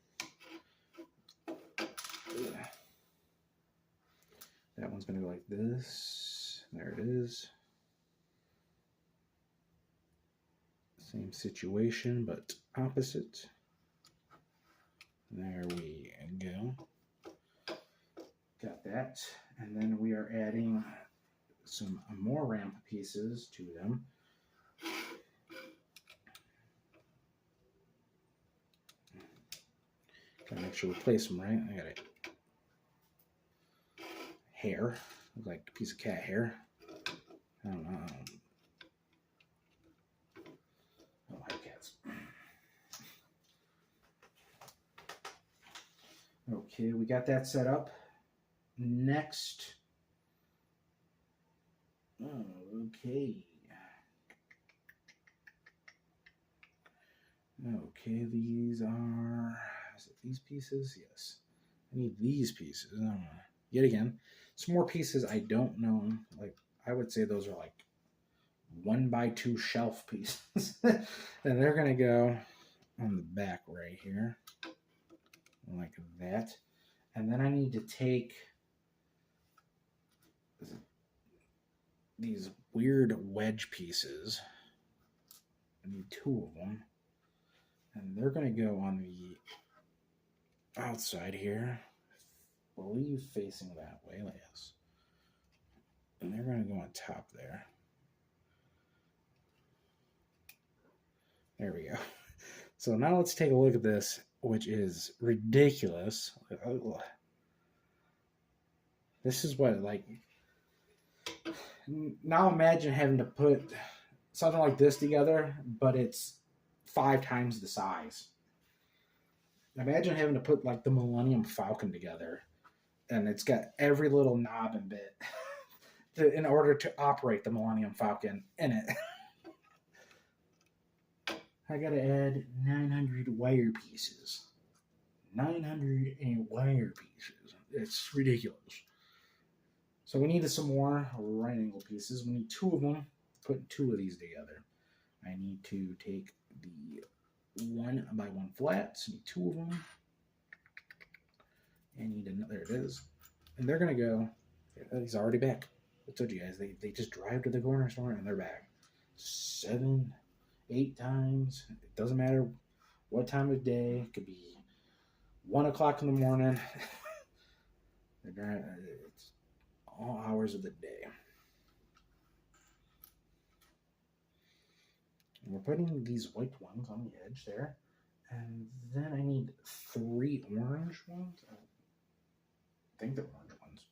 That one's going to go like this. There it is. Same situation, but opposite. There we go. Got that. And then we are adding some more ramp pieces to them. Gotta make sure we place them right. I got it. Hair. Looks like a piece of cat hair. I don't know. I don't like cats. Okay, we got that set up. Next. Oh, okay. Okay, these are. Is it these pieces? Yes. I need these pieces. Yet again, some more pieces I don't know. Like, I would say those are like 1x2 shelf pieces. And they're going to go on the back right here. Like that. And then I need to take these weird wedge pieces. I need 2 of them. And they're going to go on the outside here. I believe facing that way, yes. And they're going to go on top there. There we go. So now let's take a look at this, which is ridiculous. This is what, like, now imagine having to put something like this together, but it's 5 times the size. Imagine having to put like the Millennium Falcon together, and it's got every little knob and bit in order to operate the Millennium Falcon in it. I gotta add 900 wire pieces. 900 wire pieces. It's ridiculous. So we needed some more right angle pieces. We need 2 of them. Put 2 of these together. I need to take the 1x1 flats. I need 2 of them. I need another. There it is. And they're gonna go. He's already back. I told you guys they just drive to the corner store and they're back. 7, 8 times. It doesn't matter what time of day. It could be 1 o'clock in the morning. It's all hours of the day. And we're putting these white ones on the edge there. And then I need 3 orange ones. I think they're orange ones.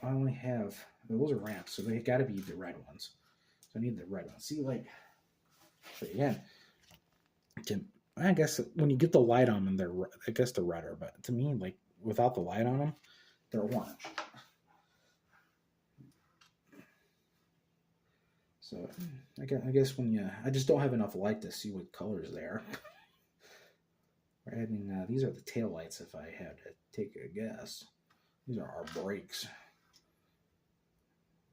I only have, those are ramps, so they got to be the red ones. So I need the red ones. See, like, show you again. I guess when you get the light on them, I guess they're redder. But to me, like, without the light on them, they're orange. So I guess when I just don't have enough light to see what colors they are. We're adding, these are the tail lights if I had to take a guess. These are our brakes.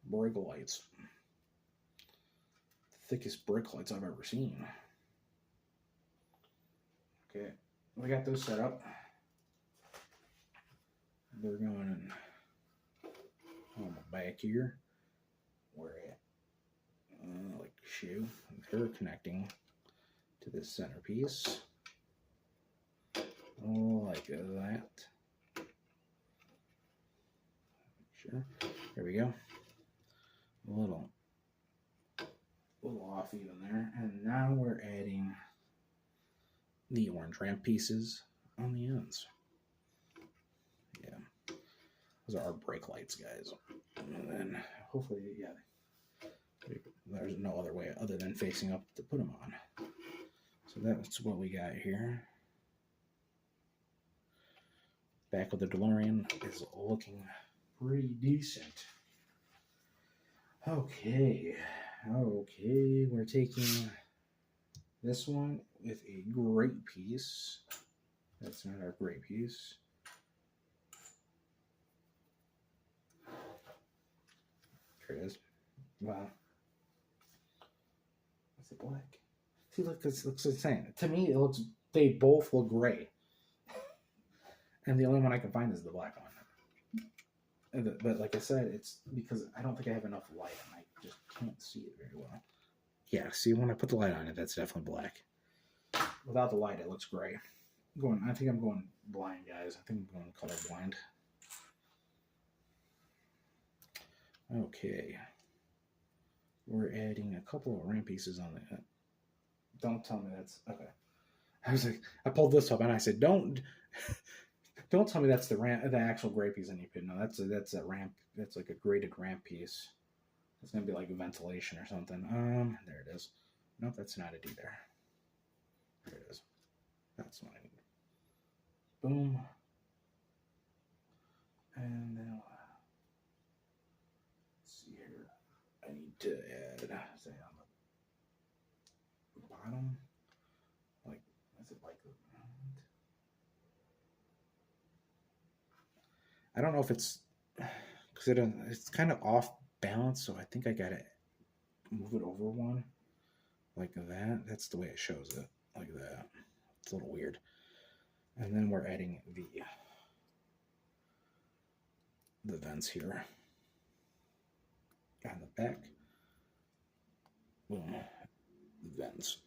Brake lights. The thickest brake lights I've ever seen. Okay, we got those set up. They're going on the back here. Where at? Like the shoe. They're connecting to this centerpiece. Like that. Sure. There we go. A little off even there. And now we're adding the orange ramp pieces on the ends. Yeah, those are our brake lights, guys. And then hopefully, yeah, there's no other way other than facing up to put them on. So that's what we got here. Back of the DeLorean is looking pretty decent. Okay, we're taking this one with a great piece. That's not our great piece. Here it is. Wow. Is it black? See, look, it looks the same. To me, it looks. They both look gray, and the only one I can find is the black one. But like I said, it's because I don't think I have enough light, and I just can't see it very well. Yeah, see, when I put the light on it, that's definitely black. Without the light, it looks gray. I think I'm going blind, guys. I think I'm going color blind. Okay. We're adding a couple of ramp pieces on that. Don't tell me that's okay. I was like, I pulled this up and I said, don't tell me that's the actual gray piece I need to put. No, that's a ramp. That's like a graded ramp piece. It's gonna be like a ventilation or something. There it is. Nope, that's not it either. There it is. That's what I need. Boom. And then let's see here. I need to add, say, on the bottom, like, is it like, I don't know if it's, because it's kind of off balance, so I think I gotta move it over one, like that. That's the way it shows it, like that. It's a little weird. And then we're adding the vents here on the back. Boom, vents.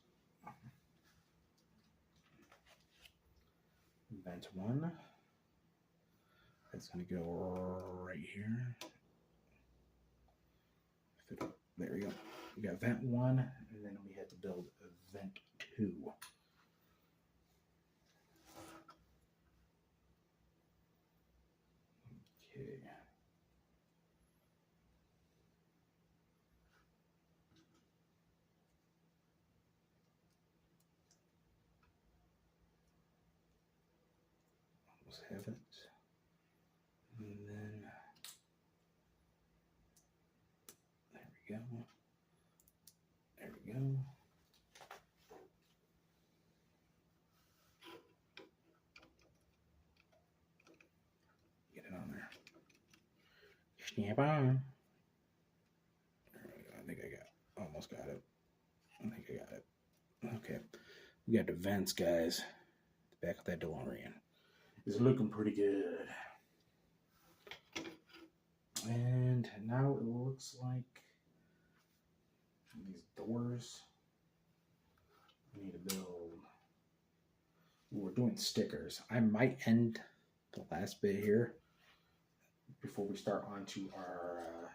Vent one. That's gonna go right here. There we go. We got vent one, and then we had to build a vent two. Okay. Almost have it. And then there we go. There we go. Get it on there. Snap on. There we go. I think I almost got it. I think I got it. Okay. We got the vents, guys. The back of that DeLorean is looking pretty good. And now it looks like these doors we need to build. We're doing stickers. I might end the last bit here before we start on to our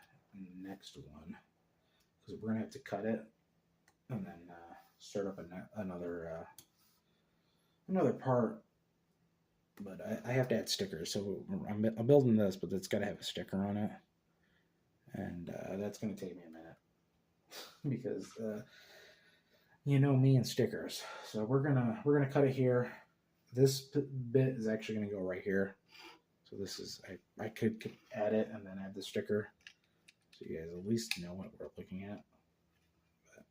next one, because we're gonna have to cut it and then start up another part. But I have to add stickers, so I'm building this, but it's got to have a sticker on it, and that's going to take me a minute because you know me and stickers. So we're gonna cut it here. This bit is actually going to go right here. So this is I could add it and then add the sticker, so you guys at least know what we're looking at. But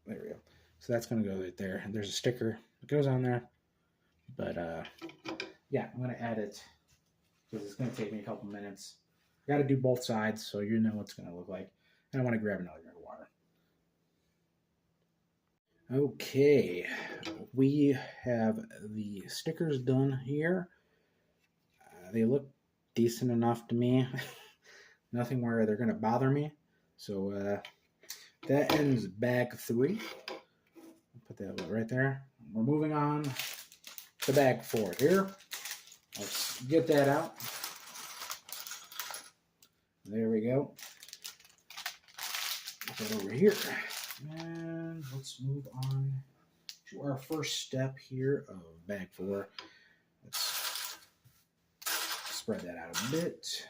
there we go. So that's going to go right there. And there's a sticker that goes on there, but yeah, I'm going to add it because it's going to take me a couple minutes. I got to do both sides so you know what it's going to look like. And I want to grab another drink of water. Okay, we have the stickers done here. They look decent enough to me. Nothing where they're going to bother me. So that ends bag 3. Put that right there. We're moving on to bag 4 here. Let's get that out. There we go. Put that over here. And let's move on to our first step here of bag 4. Let's spread that out a bit.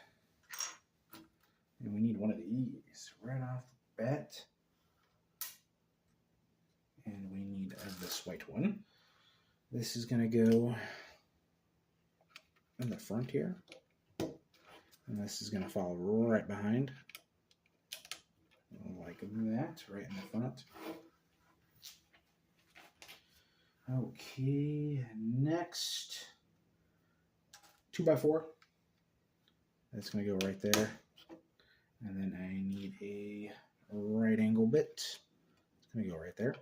And we need one of these right off the bat. And we need this white one. This is going to go in the front here. And this is going to follow right behind. Like that, right in the front. Okay, next 2x4. That's going to go right there. And then I need a right angle bit. It's going to go right there.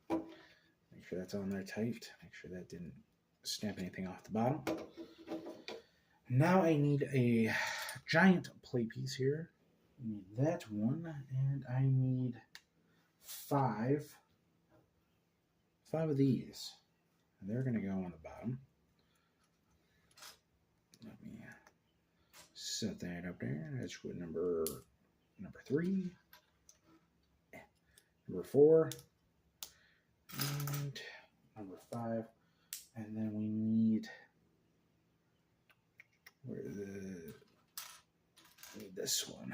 Make sure that's on there tight. Make sure that didn't stamp anything off the bottom. Now I need a giant play piece here. I need that one, and I need 5 of these. And they're going to go on the bottom. Let me set that up there. That's what number 3, number 4, and number 5. And then we need this one.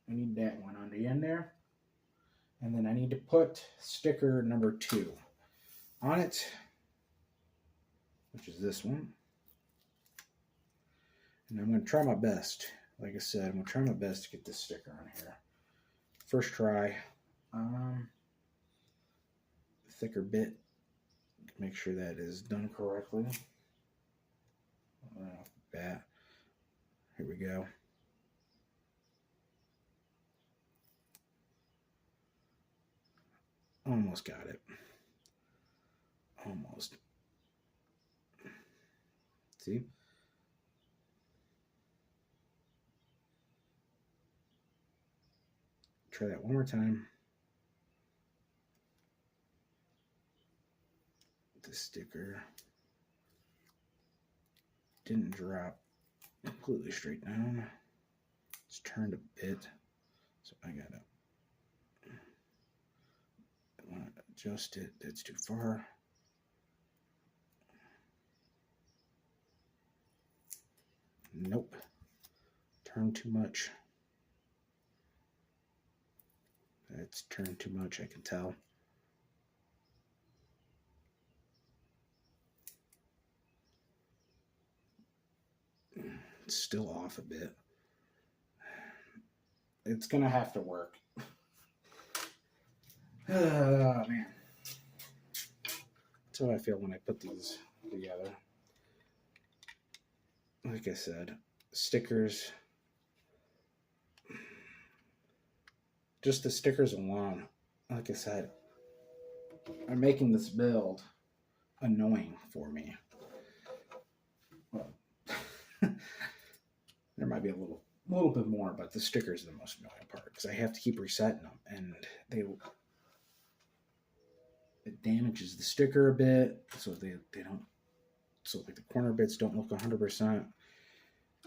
I need that one on the end there. And then I need to put sticker number 2 on it, which is this one. And I'm going to try my best. Like I said, I'm going to try my best to get this sticker on here. First try. Thicker bit. Make sure that is done correctly. Right off the bat. Here we go. Almost got it. Almost. See? Try that one more time. The sticker didn't drop completely straight down. It's turned a bit, so I gotta adjust it. That's too far. Nope. Turned too much. That's turned too much, I can tell. It's still off a bit. It's gonna have to work. Oh, man. That's how I feel when I put these together. Like I said, stickers. Just the stickers alone, like I said, are making this build annoying for me. Well, there might be a little bit more, but the stickers are the most annoying part because I have to keep resetting them, and it damages the sticker a bit, so they don't. So like the corner bits don't look 100%.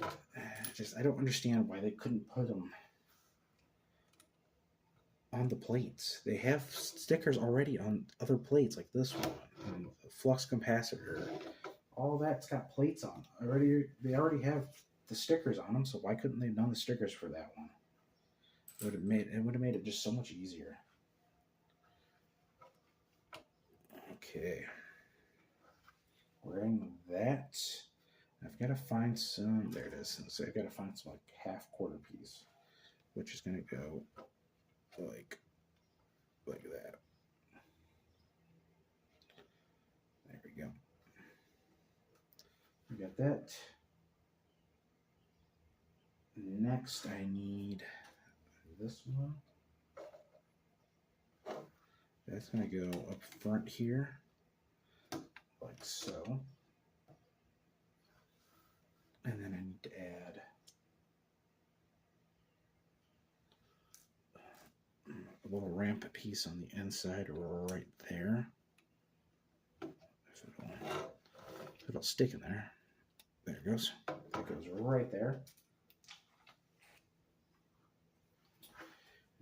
I don't understand why they couldn't put them on the plates. They have stickers already on other plates like this one and the flux capacitor. All that's got plates on. They already have the stickers on them, so why couldn't they have done the stickers for that one? It would have made it just so much easier. Okay. Wearing that, I've got to find some. There it is. So I've got to find some like half quarter piece, which is going to go like that. There we go. We got that. Next, I need this one. That's going to go up front here, like so. And then I need to add a little ramp piece on the inside right there. If it'll stick in there. There it goes. It goes right there.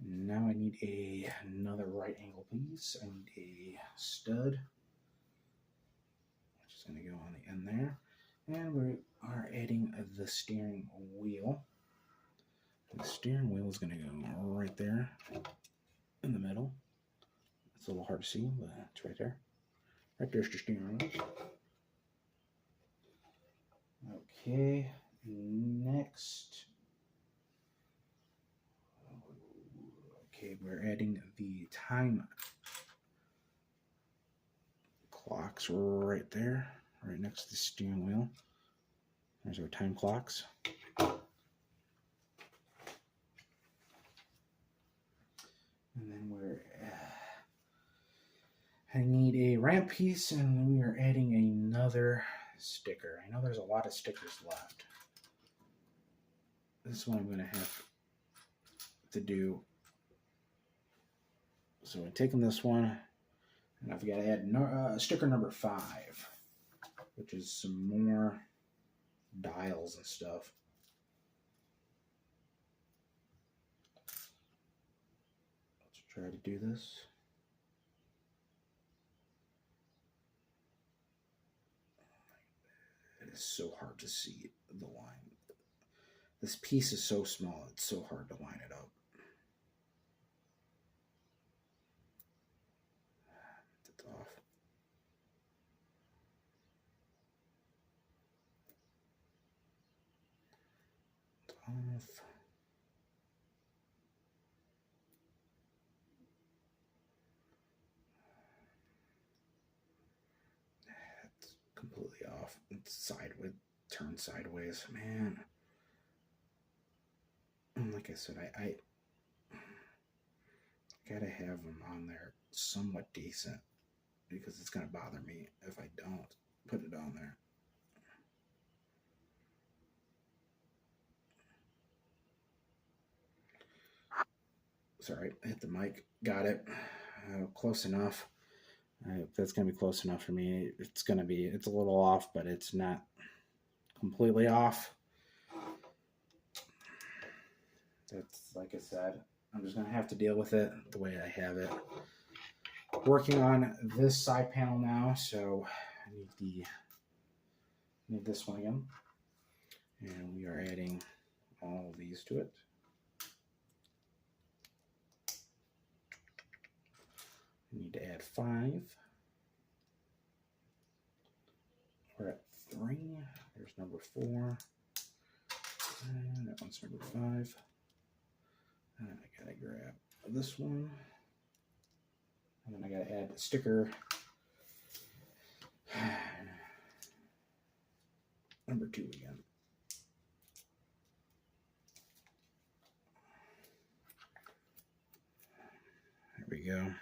Now I need another right angle piece. I need a stud, which is going to go on the end there. And we are adding the steering wheel. The steering wheel is going to go right there in the middle. It's a little hard to see, but it's right there. Right there's the steering wheel. Okay, next. Okay, we're adding the time clocks right there, right next to the steering wheel. There's our time clocks. And then I need a ramp piece, and we are adding another sticker. I know there's a lot of stickers left. This one I'm going to have to do. So I'm taking this one, and I've got to add sticker number 5, which is some more dials and stuff. Let's try to do this. It is so hard to see the line. This piece is so small, it's so hard to line it up. It's off. It's off. It's completely off. It's sideways, turned sideways, man. And like I said, I gotta have them on there somewhat decent, because it's gonna bother me if I don't put it on there. Sorry, I hit the mic. Got it. Close enough. That's gonna be close enough for me. It's a little off, but it's not completely off. That's, like I said, I'm just gonna have to deal with it the way I have it. Working on this side panel now, so I need this one again, and we are adding all of these to it. We need to add 5. We're at 3. There's number 4. And that one's number 5. And I gotta grab this one. And then I gotta add the sticker number 2 again. There we go.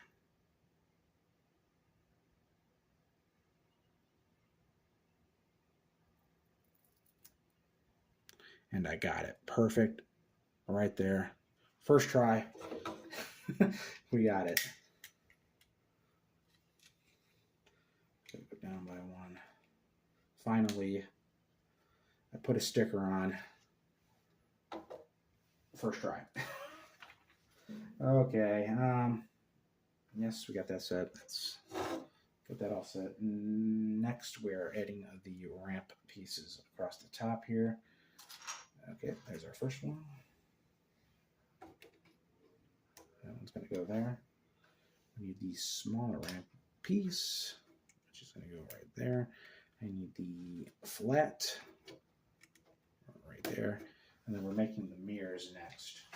And I got it. Perfect. Right there. First try. We got it. Gotta go down by 1. Finally, I put a sticker on. First try. Okay. Yes, we got that set. Let's get that all set. Next, we're adding the ramp pieces across the top here. Okay, there's our first one. That one's going to go there. We need the smaller ramp piece, which is going to go right there. I need the flat right there. And then we're making the mirrors next.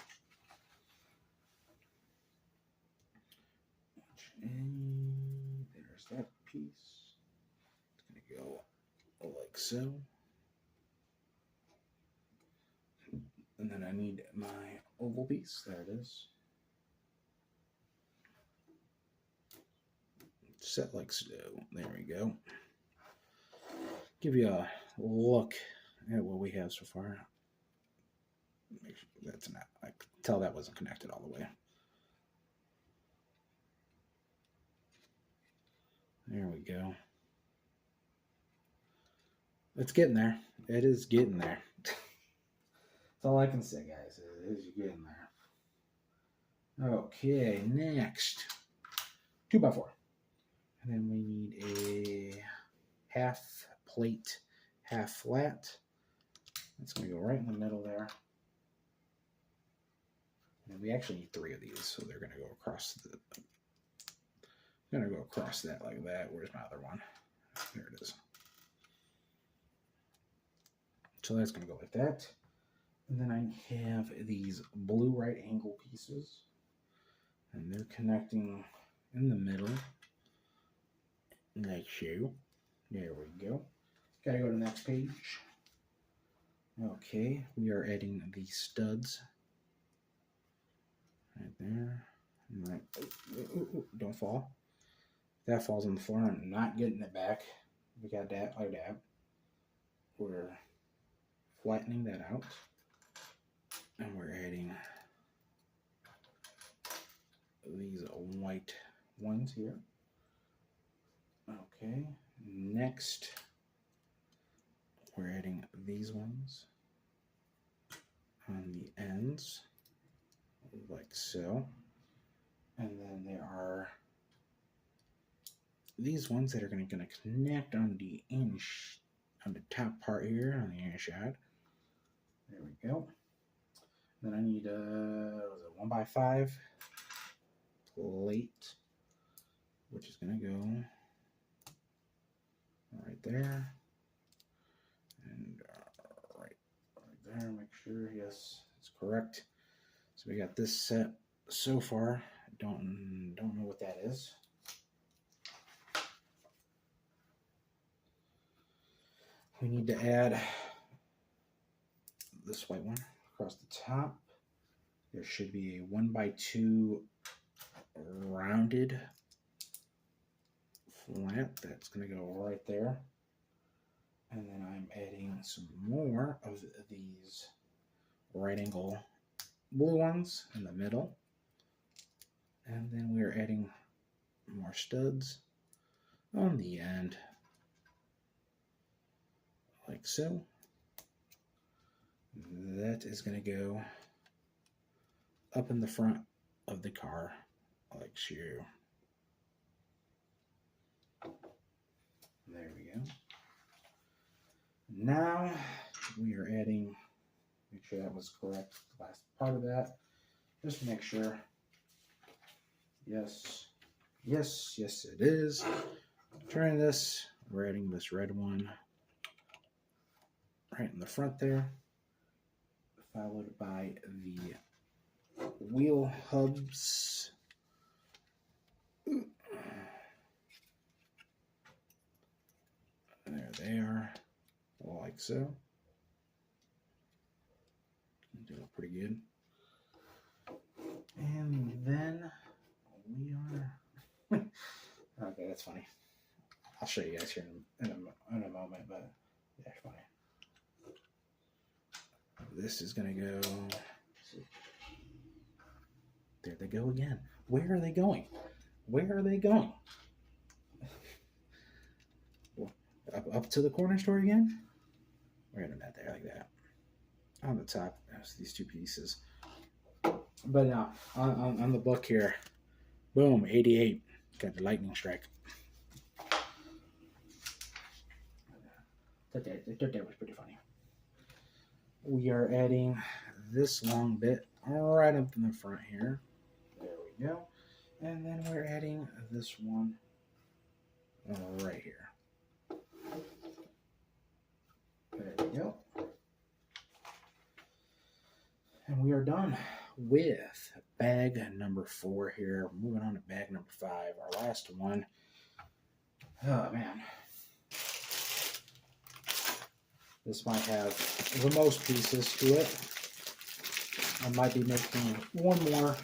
And there's that piece. It's going to go like so. And then I need my oval piece. There it is. Set like so. There we go. Give you a look at what we have so far. Make sure that's not. I could tell that wasn't connected all the way. There we go. It's getting there. It is getting there. That's all I can say, guys. It is getting there. Okay, next 2x4. And then we need a half plate, half flat. That's going to go right in the middle there. And we actually need 3 of these, so they're going to go across the. Going to go across that like that. Where's my other one? There it is. So that's going to go like that. And then I have these blue right angle pieces. And they're connecting in the middle. Like so. There we go. Gotta go to the next page. Okay, we are adding the studs. Right there. Right. Don't fall. If that falls on the floor, I'm not getting it back. We got that like that. We're flattening that out. And we're adding these white ones here. Okay, next we're adding these ones on the ends, like so. And then there are these ones that are going to connect on the top part here, on the inside. There we go. Then I need a 1x5 plate, which is going to go right there, and right there. Make sure, yes, it's correct. So we got this set so far. Don't know what that is. We need to add this white one across the top. There should be a 1x2 rounded flat that's going to go right there. And then I'm adding some more of these right angle blue ones in the middle. And then we're adding more studs on the end, like so. That is going to go up in the front of the car, like so. There we go. Now we are adding, make sure that was correct, the last part of that, just to make sure. Yes, yes, yes it is. Trying this, we're adding this red one right in the front there, followed by the wheel hubs. There they are, like so. Doing pretty good. And then we are. Okay, that's funny. I'll show you guys here in a moment, but yeah, funny. This is gonna go. There they go again. Where are they going? Where are they going? Up to the corner store again? We're gonna that there like that. On the top, there's these 2 pieces. But now on the book here, boom, 88. Got the lightning strike. I thought that was pretty funny. We are adding this long bit right up in the front here. There we go. And then we're adding this one right here. There we go. And we are done with bag number 4 here. Moving on to bag number 5, our last one. Oh, man. This might have the most pieces to it. I might be making one more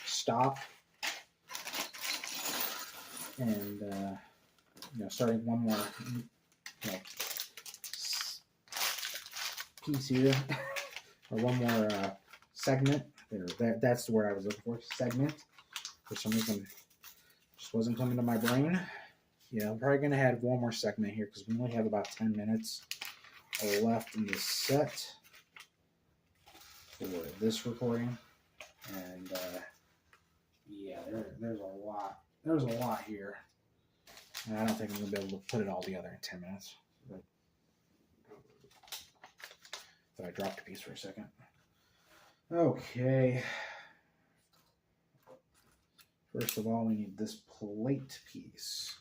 stop and starting one more piece here, or one more segment. That's the word I was looking for. Segment. For some reason, just wasn't coming to my brain. Yeah, I'm probably gonna have one more segment here because we only have about 10 minutes left in this set for this recording. And yeah, there's a lot. There's a lot here. And I don't think I'm going to be able to put it all together in 10 minutes. But I dropped a piece for a second. Okay. First of all, we need this plate piece.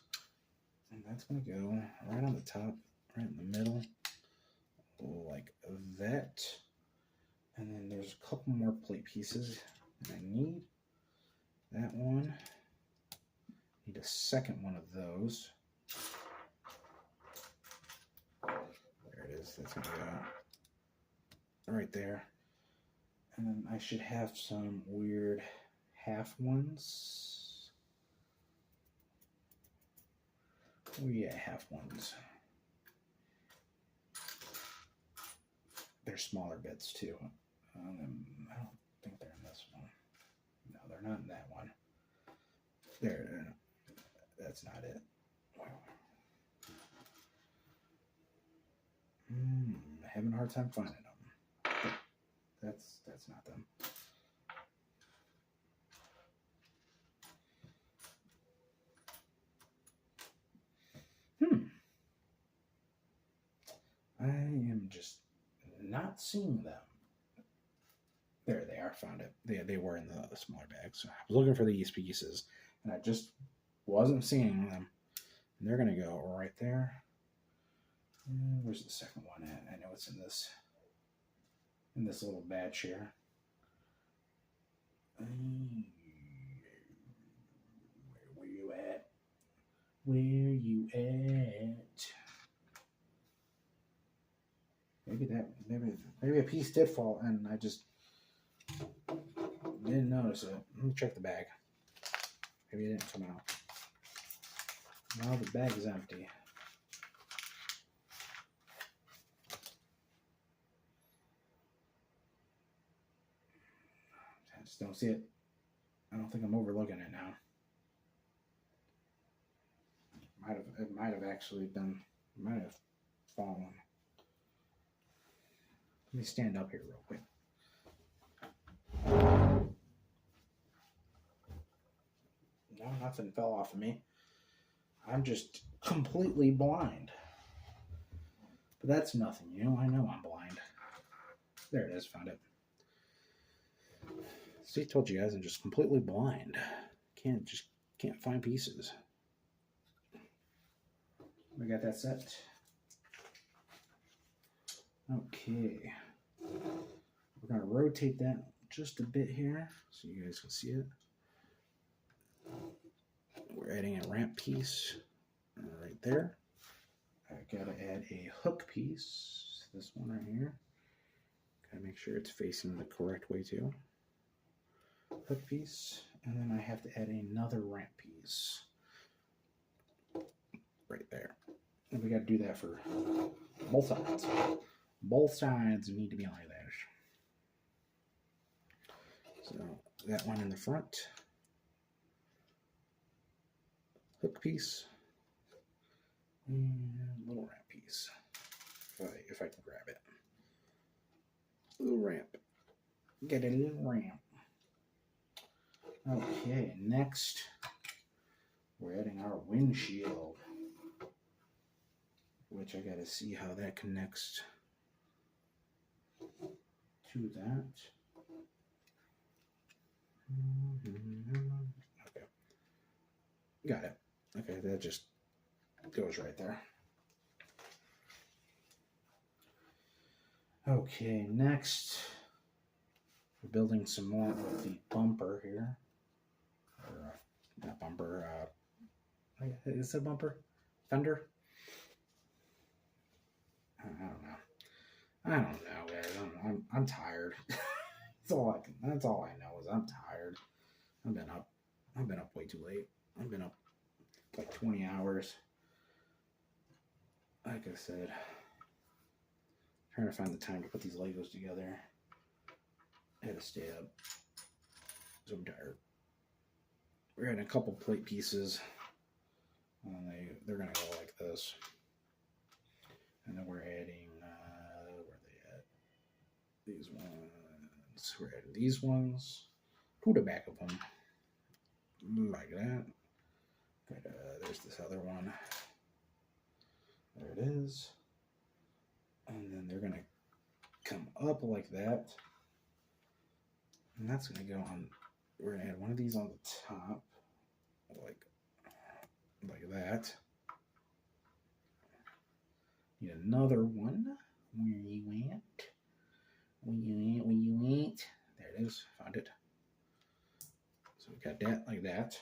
And that's going to go right on the top, right in the middle, like that. And then there's a couple more plate pieces that I need. That one. Need a second one of those. There it is. That's going to go right there. And then I should have some weird half ones. Oh yeah, half ones. They're smaller bits too. I don't think they're in this one. No, they're not in that one. There, that's not it. Having a hard time finding them. That's not them. I am just not seeing them. There they are. Found it. They were in the smaller bags. So I was looking for these pieces, and I just wasn't seeing them. And they're gonna go right there. Where's the second one at? I know it's in this little batch here. Where you at? Where you at? Maybe a piece did fall, and I just didn't notice it. Let me check the bag. Maybe it didn't come out. No, the bag is empty. I just don't see it. I don't think I'm overlooking it now. It might have actually been. It might have fallen. Let me stand up here real quick. No, nothing fell off of me. I'm just completely blind. But that's nothing, you know. I know I'm blind. There it is. Found it. See, I told you guys I'm just completely blind. Can't find pieces. We got that set. Okay. We're going to rotate that just a bit here so you guys can see it. We're adding a ramp piece right there. I got to add a hook piece. This one right here. Got to make sure it's facing the correct way too. Hook piece. And then I have to add another ramp piece. Right there. And we got to do that for both sides. Both sides need to be like that. So that one in the front. Hook piece. And a little ramp piece. If I can grab it. Little ramp. Get a little ramp. Okay, next we're adding our windshield, which I gotta see how that connects to that. Okay, got it. Okay, that just goes right there. Okay, next we're building some more of the bumper here. Or not bumper, is it a bumper? Fender? I don't know, guys. I'm tired. That's all I know is I'm tired. I've been up way too late. I've been up like 20 hours. Like I said, trying to find the time to put these Legos together. I had to stay up. So I'm tired. We're adding a couple plate pieces. And they're gonna go like this. And then we're adding where are they at? These ones. We're adding these ones. to the back of them, like that. There's this other one. There it is. And then they're gonna come up like that, and that's gonna go on. We're gonna add one of these on the top, like that. Need another one. Where you at? Where you at? There it is. Found it. So we got that like that.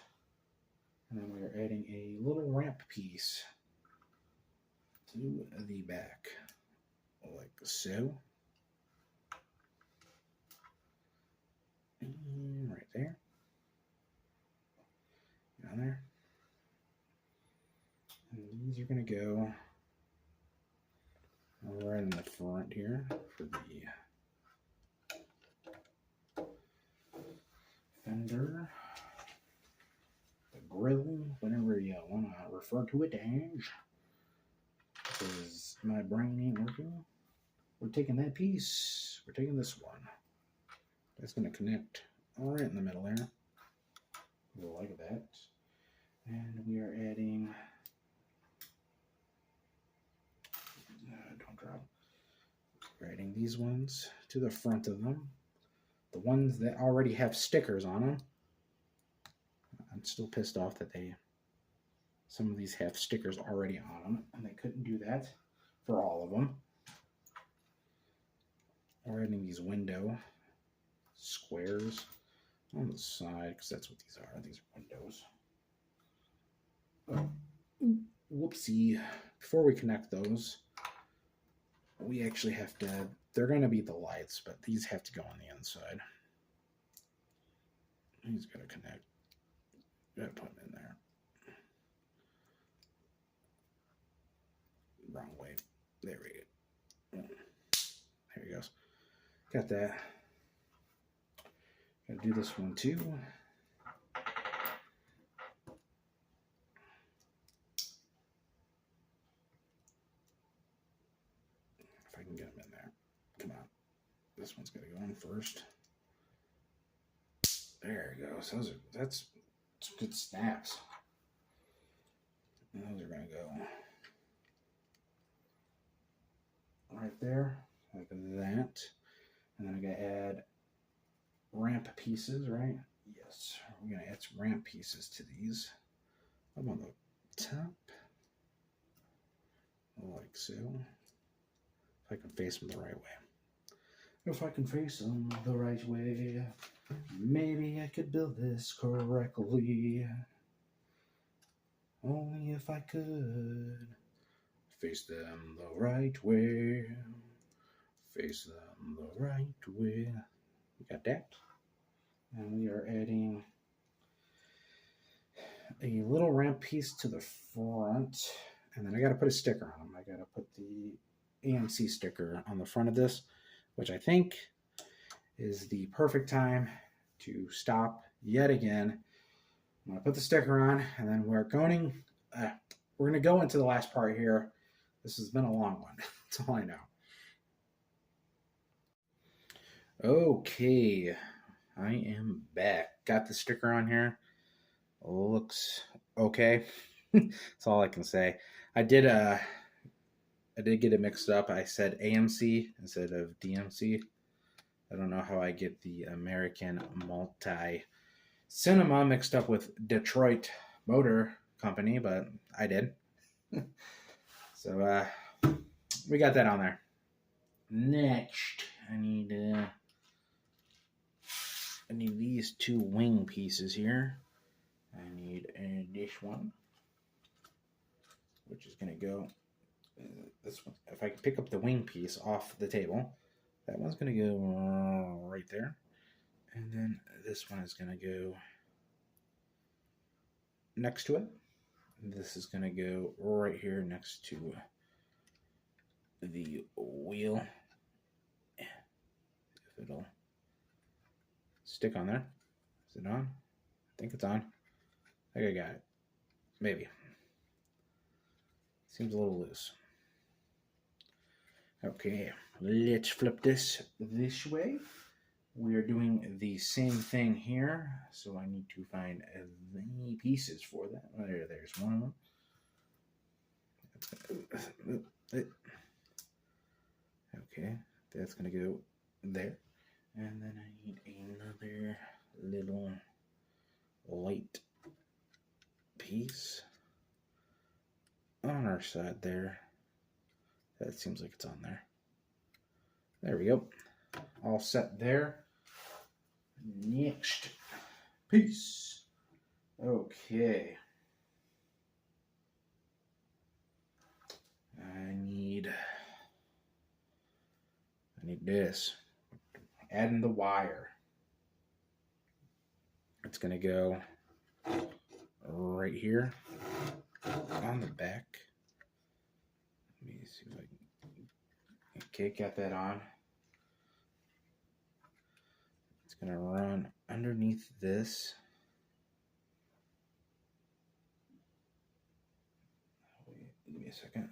And then we're adding a little ramp piece to the back, like so. And right there. Down there. And these are going to go right in the front here for the fender, the grill, whatever you want to refer to it as. Because my brain ain't working. We're taking that piece. We're taking this one. That's going to connect right in the middle there. Like that. And we are adding... don't drop. We're adding these ones to the front of them. The ones that already have stickers on them. I'm still pissed off that some of these have stickers already on them, and they couldn't do that for all of them. We're adding these window squares on the side, because that's what these are. These are windows. Oh, whoopsie. Before we connect those, we actually have to, they're going to be the lights, but these have to go on the inside. He's going to connect. Gotta put them in there. Wrong way. There we go. There he goes. Got that. Gotta do this one too. If I can get them in there. Come on. This one's gotta go in first. There you go. So that's some good snaps. And those are gonna go right there, like that. And then I'm gonna add ramp pieces, right? Yes, we're gonna add some ramp pieces to these. I'm on the top, like so. If I can face them the right way. If I can face them the right way, maybe I could build this correctly. Only if I could face them the right way. Face them the right way. We got that. And we are adding a little ramp piece to the front. And then I got to put a sticker on them. I got to put the AMC sticker on the front of this, which I think is the perfect time to stop yet again. I'm going to put the sticker on, and then we're going to go into the last part here. This has been a long one. That's all I know. Okay, I am back. Got the sticker on here. Looks okay. That's all I can say. I did get it mixed up. I said AMC instead of DMC. I don't know how I get the American Multi Cinema mixed up with Detroit Motor Company, but I did. So we got that on there. Next, I need these two wing pieces here. I need this one, which is going to go this one. If I can pick up the wing piece off the table, that one's going to go right there. And then this one is going to go next to it. This is going to go right here next to the wheel. If it'll stick on there. Is it on? I think it's on. I think I got it. Maybe. Seems a little loose. Okay, let's flip this way. we are doing the same thing here. So I need to find the pieces for that. There's one of them. Okay, that's going to go there. And then I need another little light piece on our side there. That seems like it's on there. There we go. All set there. Next piece. Okay. I need this. Adding the wire. It's going to go right here on the back. Let me see if I can. Okay, got that on. It's going to run underneath this. Wait, give me a second.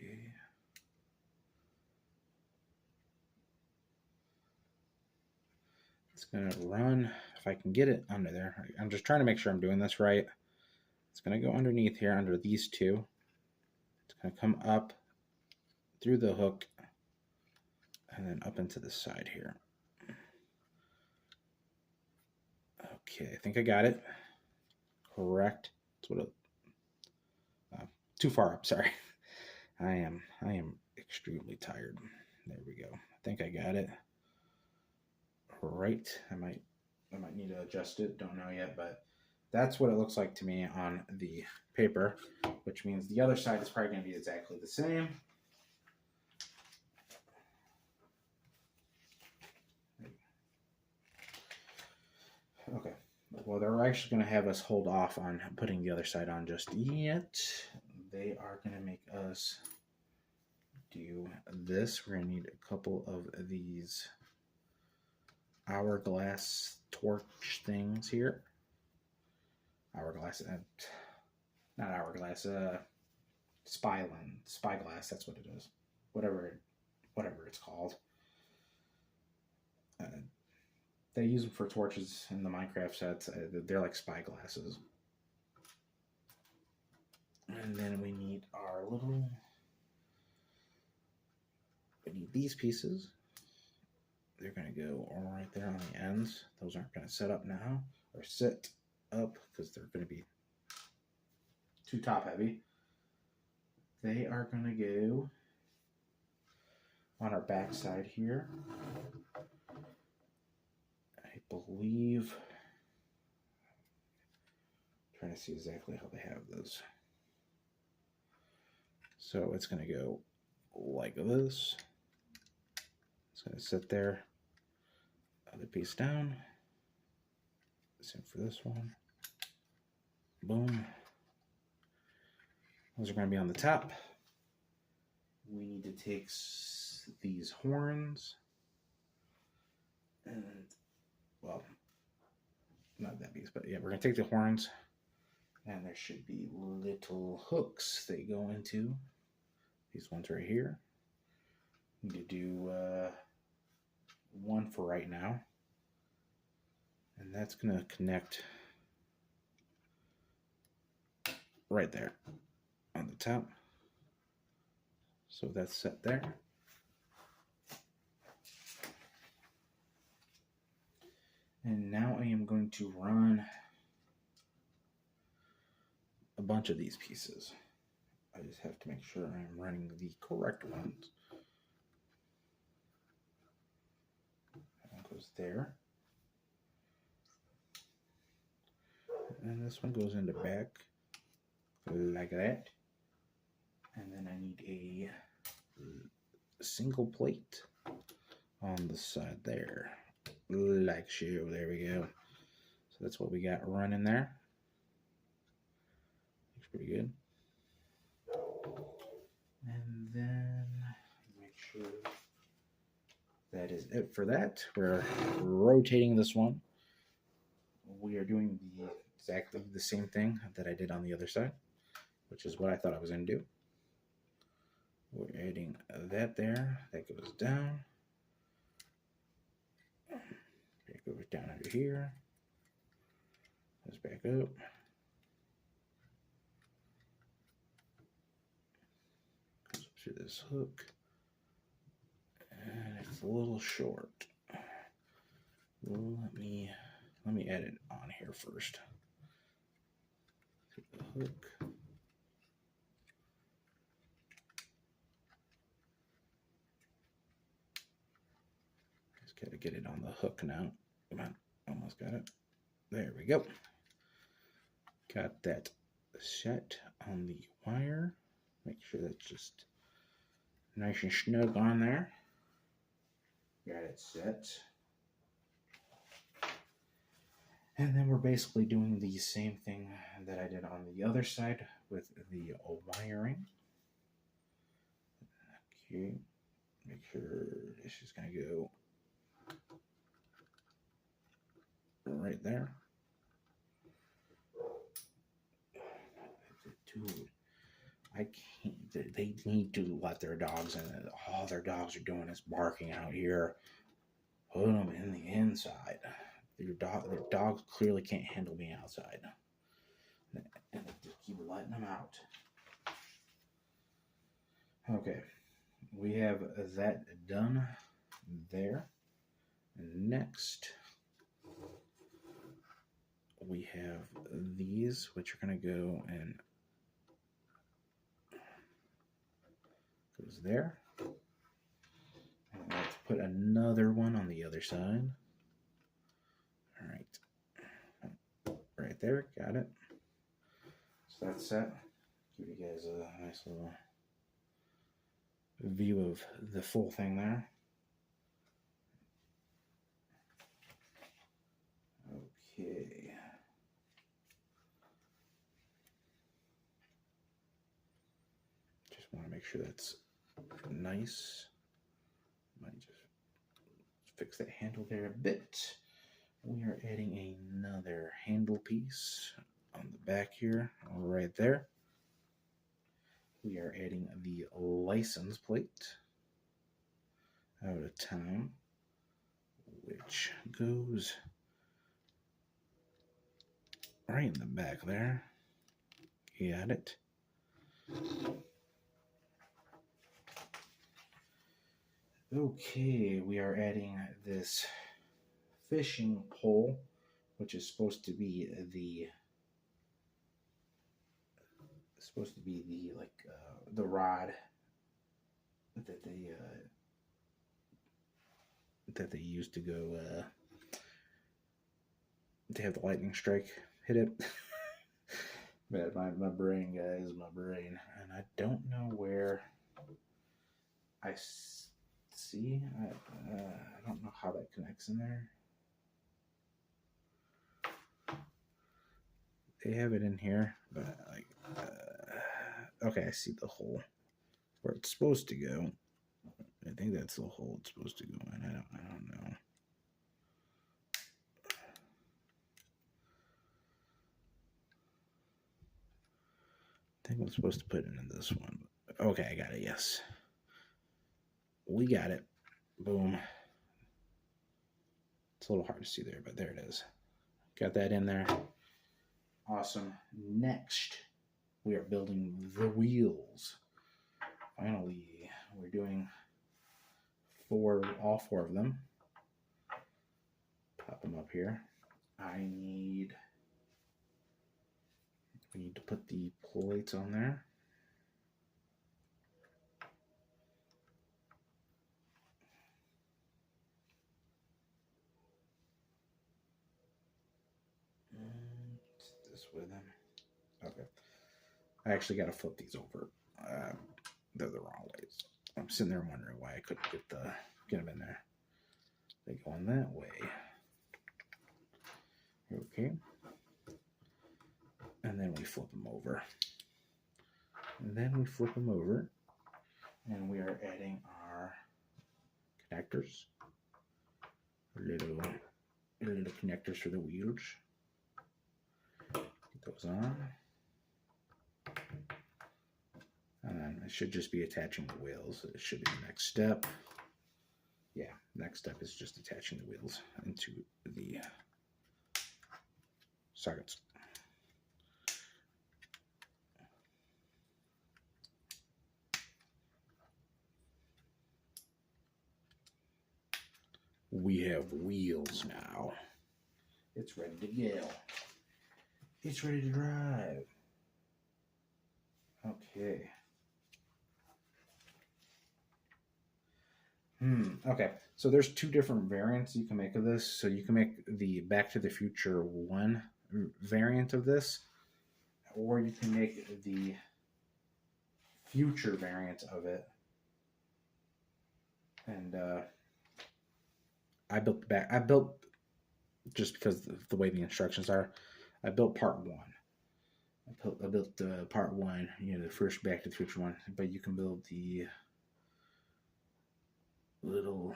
Okay. It's going to run, if I can get it under there. I'm just trying to make sure I'm doing this right. It's going to go underneath here, under these two. It's going to come up through the hook and then up into the side here. Okay, I think I got it. Correct. That's what it, too far up, sorry. I am extremely tired. There we go. I think I got it. Right. I might need to adjust it. Don't know yet, but that's what it looks like to me on the paper, which means the other side is probably going to be exactly the same. Okay. Well, they're actually going to have us hold off on putting the other side on just yet. They are going to make us do this. We're going to need a couple of these hourglass torch things here. Hourglass, not hourglass, spyglass, that's what it is. Whatever it's called. They use them for torches in the Minecraft sets. They're like spyglasses. And then we need we need these pieces. They're going to go right there on the ends. Those aren't going to set up now, or sit up, because they're going to be too top heavy. They are going to go on our back side here. I believe, I'm trying to see exactly how they have those. So it's going to go like this. It's going to sit there. Other piece down. Same for this one. Boom. Those are going to be on the top. We need to take these horns and, well, not that piece, but yeah, we're going to take the horns, and there should be little hooks they go into. These ones right here. Need to do one for right now, and that's going to connect right there on the top. So that's set there. And now I am going to run a bunch of these pieces. I just have to make sure I'm running the correct ones. That one goes there. And this one goes in the back like that. And then I need a single plate on the side there, like so. There we go. So that's what we got running there. Looks pretty good. And then make sure that is it for that. We're rotating this one. We are doing exactly the same thing that I did on the other side, which is what I thought I was going to do. We're adding that there. That goes down. It goes down under here. Goes back up. Goes up through this hook. And it's a little short. Well, let me add it on here first. Through the hook. Just gotta get it on the hook now. Come on, almost got it. There we go. Got that set on the wire. Make sure that's just nice and snug on there. Got it set. And then we're basically doing the same thing that I did on the other side with the wiring. Okay, make sure this is going to go right there. Dude, I can't. They need to let their dogs in. All their dogs are doing is barking out here. Put them in the inside. Their dogs clearly can't handle being outside. And just keep letting them out. Okay, we have that done there. Next, we have these, which are going to go and goes there. And let's put another one on the other side. All right, right there, got it. So that's set. Give you guys a nice little view of the full thing there. Okay. Just want to make sure that's nice. Might just fix that handle there a bit. We are adding another handle piece on the back here, right there. We are adding the license plate out of time, which goes right in the back there. Got it. Okay, we are adding this fishing pole, which is supposed to be the the rod that they used to go to have the lightning strike hit it. But my brain, guys, my brain, and I don't know where I see. I don't know how that connects in there. They have it in here, but like, okay, I see the hole where it's supposed to go. I think that's the hole it's supposed to go in. I don't know. I think I'm supposed to put it in this one. Okay, I got it. Yes, we got it. Boom. It's a little hard to see there, but there it is. Got that in there. Awesome. Next, we are building the wheels. Finally, we're doing all four of them. Pop them up here. We need to put the plates on there. This with them. Okay. I actually got to flip these over. They're the wrong ways. I'm sitting there wondering why I couldn't get them in there. They go in that way. Okay. And then we flip them over. And then we flip them over. And we are adding our connectors. Little connectors for the wheels. Get those on. And then it should just be attaching the wheels. It should be the next step. Yeah, next step is just attaching the wheels into the sockets. We have wheels now. It's ready to go. It's ready to drive. Okay. Okay, so there's two different variants you can make of this. So you can make the Back to the Future 1 variant of this, or you can make the future variant of it. And I built just because of the way the instructions are, I built part 1. I built part 1, the first Back to the Future one, but you can build the little,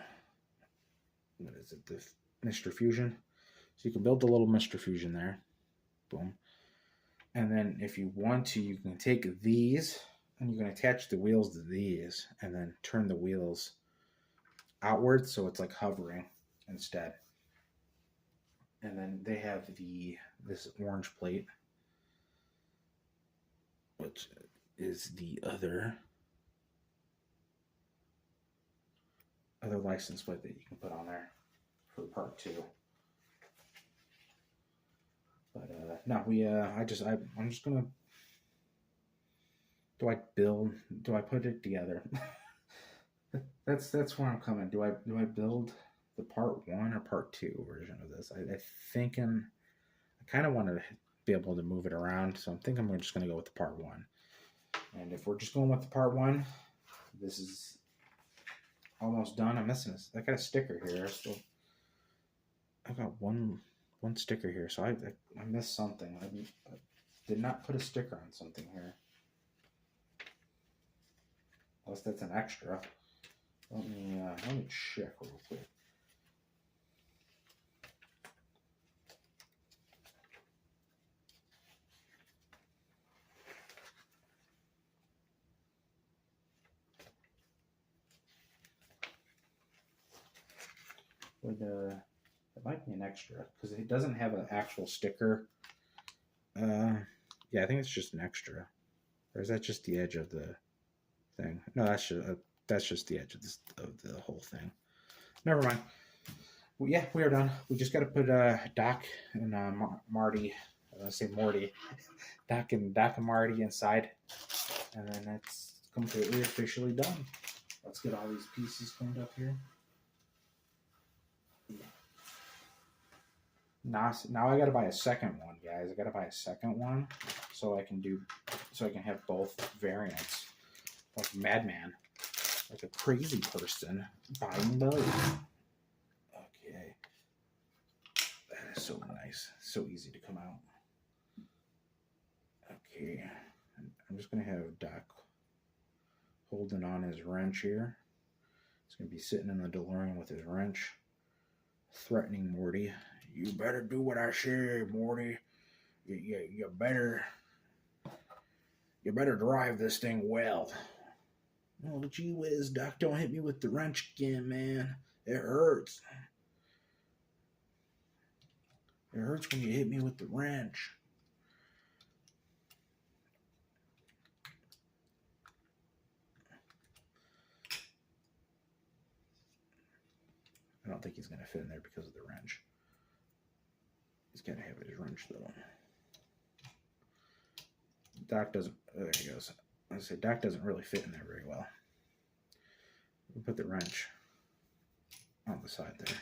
what is it, the Mr. Fusion. So you can build the little Mr. Fusion there. Boom. And then if you want to, you can take these and you can attach the wheels to these and then turn the wheels outward so it's like hovering instead. And then they have this orange plate, which is the other license plate that you can put on there for part 2. But no, I'm just gonna. Do I put it together? that's where I'm coming. Do I build the part 1 or part 2 version of this? I kind of want to be able to move it around, so I'm thinking we're just gonna go with the part 1. And if we're just going with the part 1, this is almost done. I'm missing this. I got a sticker here. I've got one sticker here, so I missed something. I did not put a sticker on something here. Unless that's an extra. Let me check real quick. It might be an extra because it doesn't have an actual sticker. Yeah, I think it's just an extra. Or is that just the edge of the thing? No, that's just the edge of the whole thing. Never mind. Well, yeah, we are done. We just got to put Doc and Marty. I say Morty. Doc and Marty inside, and then it's completely officially done. Let's get all these pieces cleaned up here. Now I gotta buy a second one, guys. I gotta buy a second one so I can have both variants. Like Madman. Like a crazy person buying both. Okay. That is so nice. So easy to come out. Okay. I'm just gonna have Doc holding on his wrench here. He's gonna be sitting in the DeLorean with his wrench, threatening Morty. You better do what I say, Morty. You better drive this thing well. Oh, gee whiz, Doc, don't hit me with the wrench again, man. It hurts. It hurts when you hit me with the wrench. I don't think he's going to fit in there because of the wrench. He's got to have his wrench, though. Doc doesn't... There he goes. I say Doc doesn't really fit in there very well. We'll put the wrench on the side there.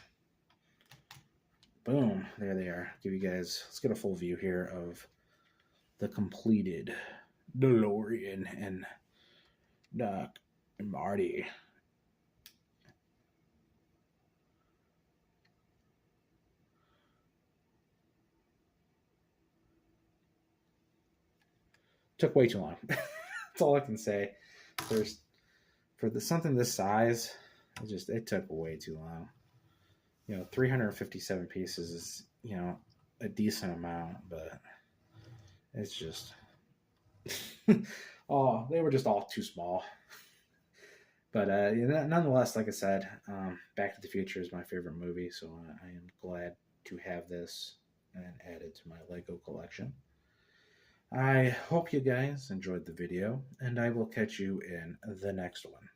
Boom. There they are. Give you guys... Let's get a full view here of the completed DeLorean and Doc and Marty. Took way too long. That's all I can say. Something this size, it took way too long. 357 pieces is, a decent amount, but it's just Oh, they were just all too small. But nonetheless, like I said, Back to the Future is my favorite movie, so I am glad to have this and add it to my Lego collection. I hope you guys enjoyed the video, and I will catch you in the next one.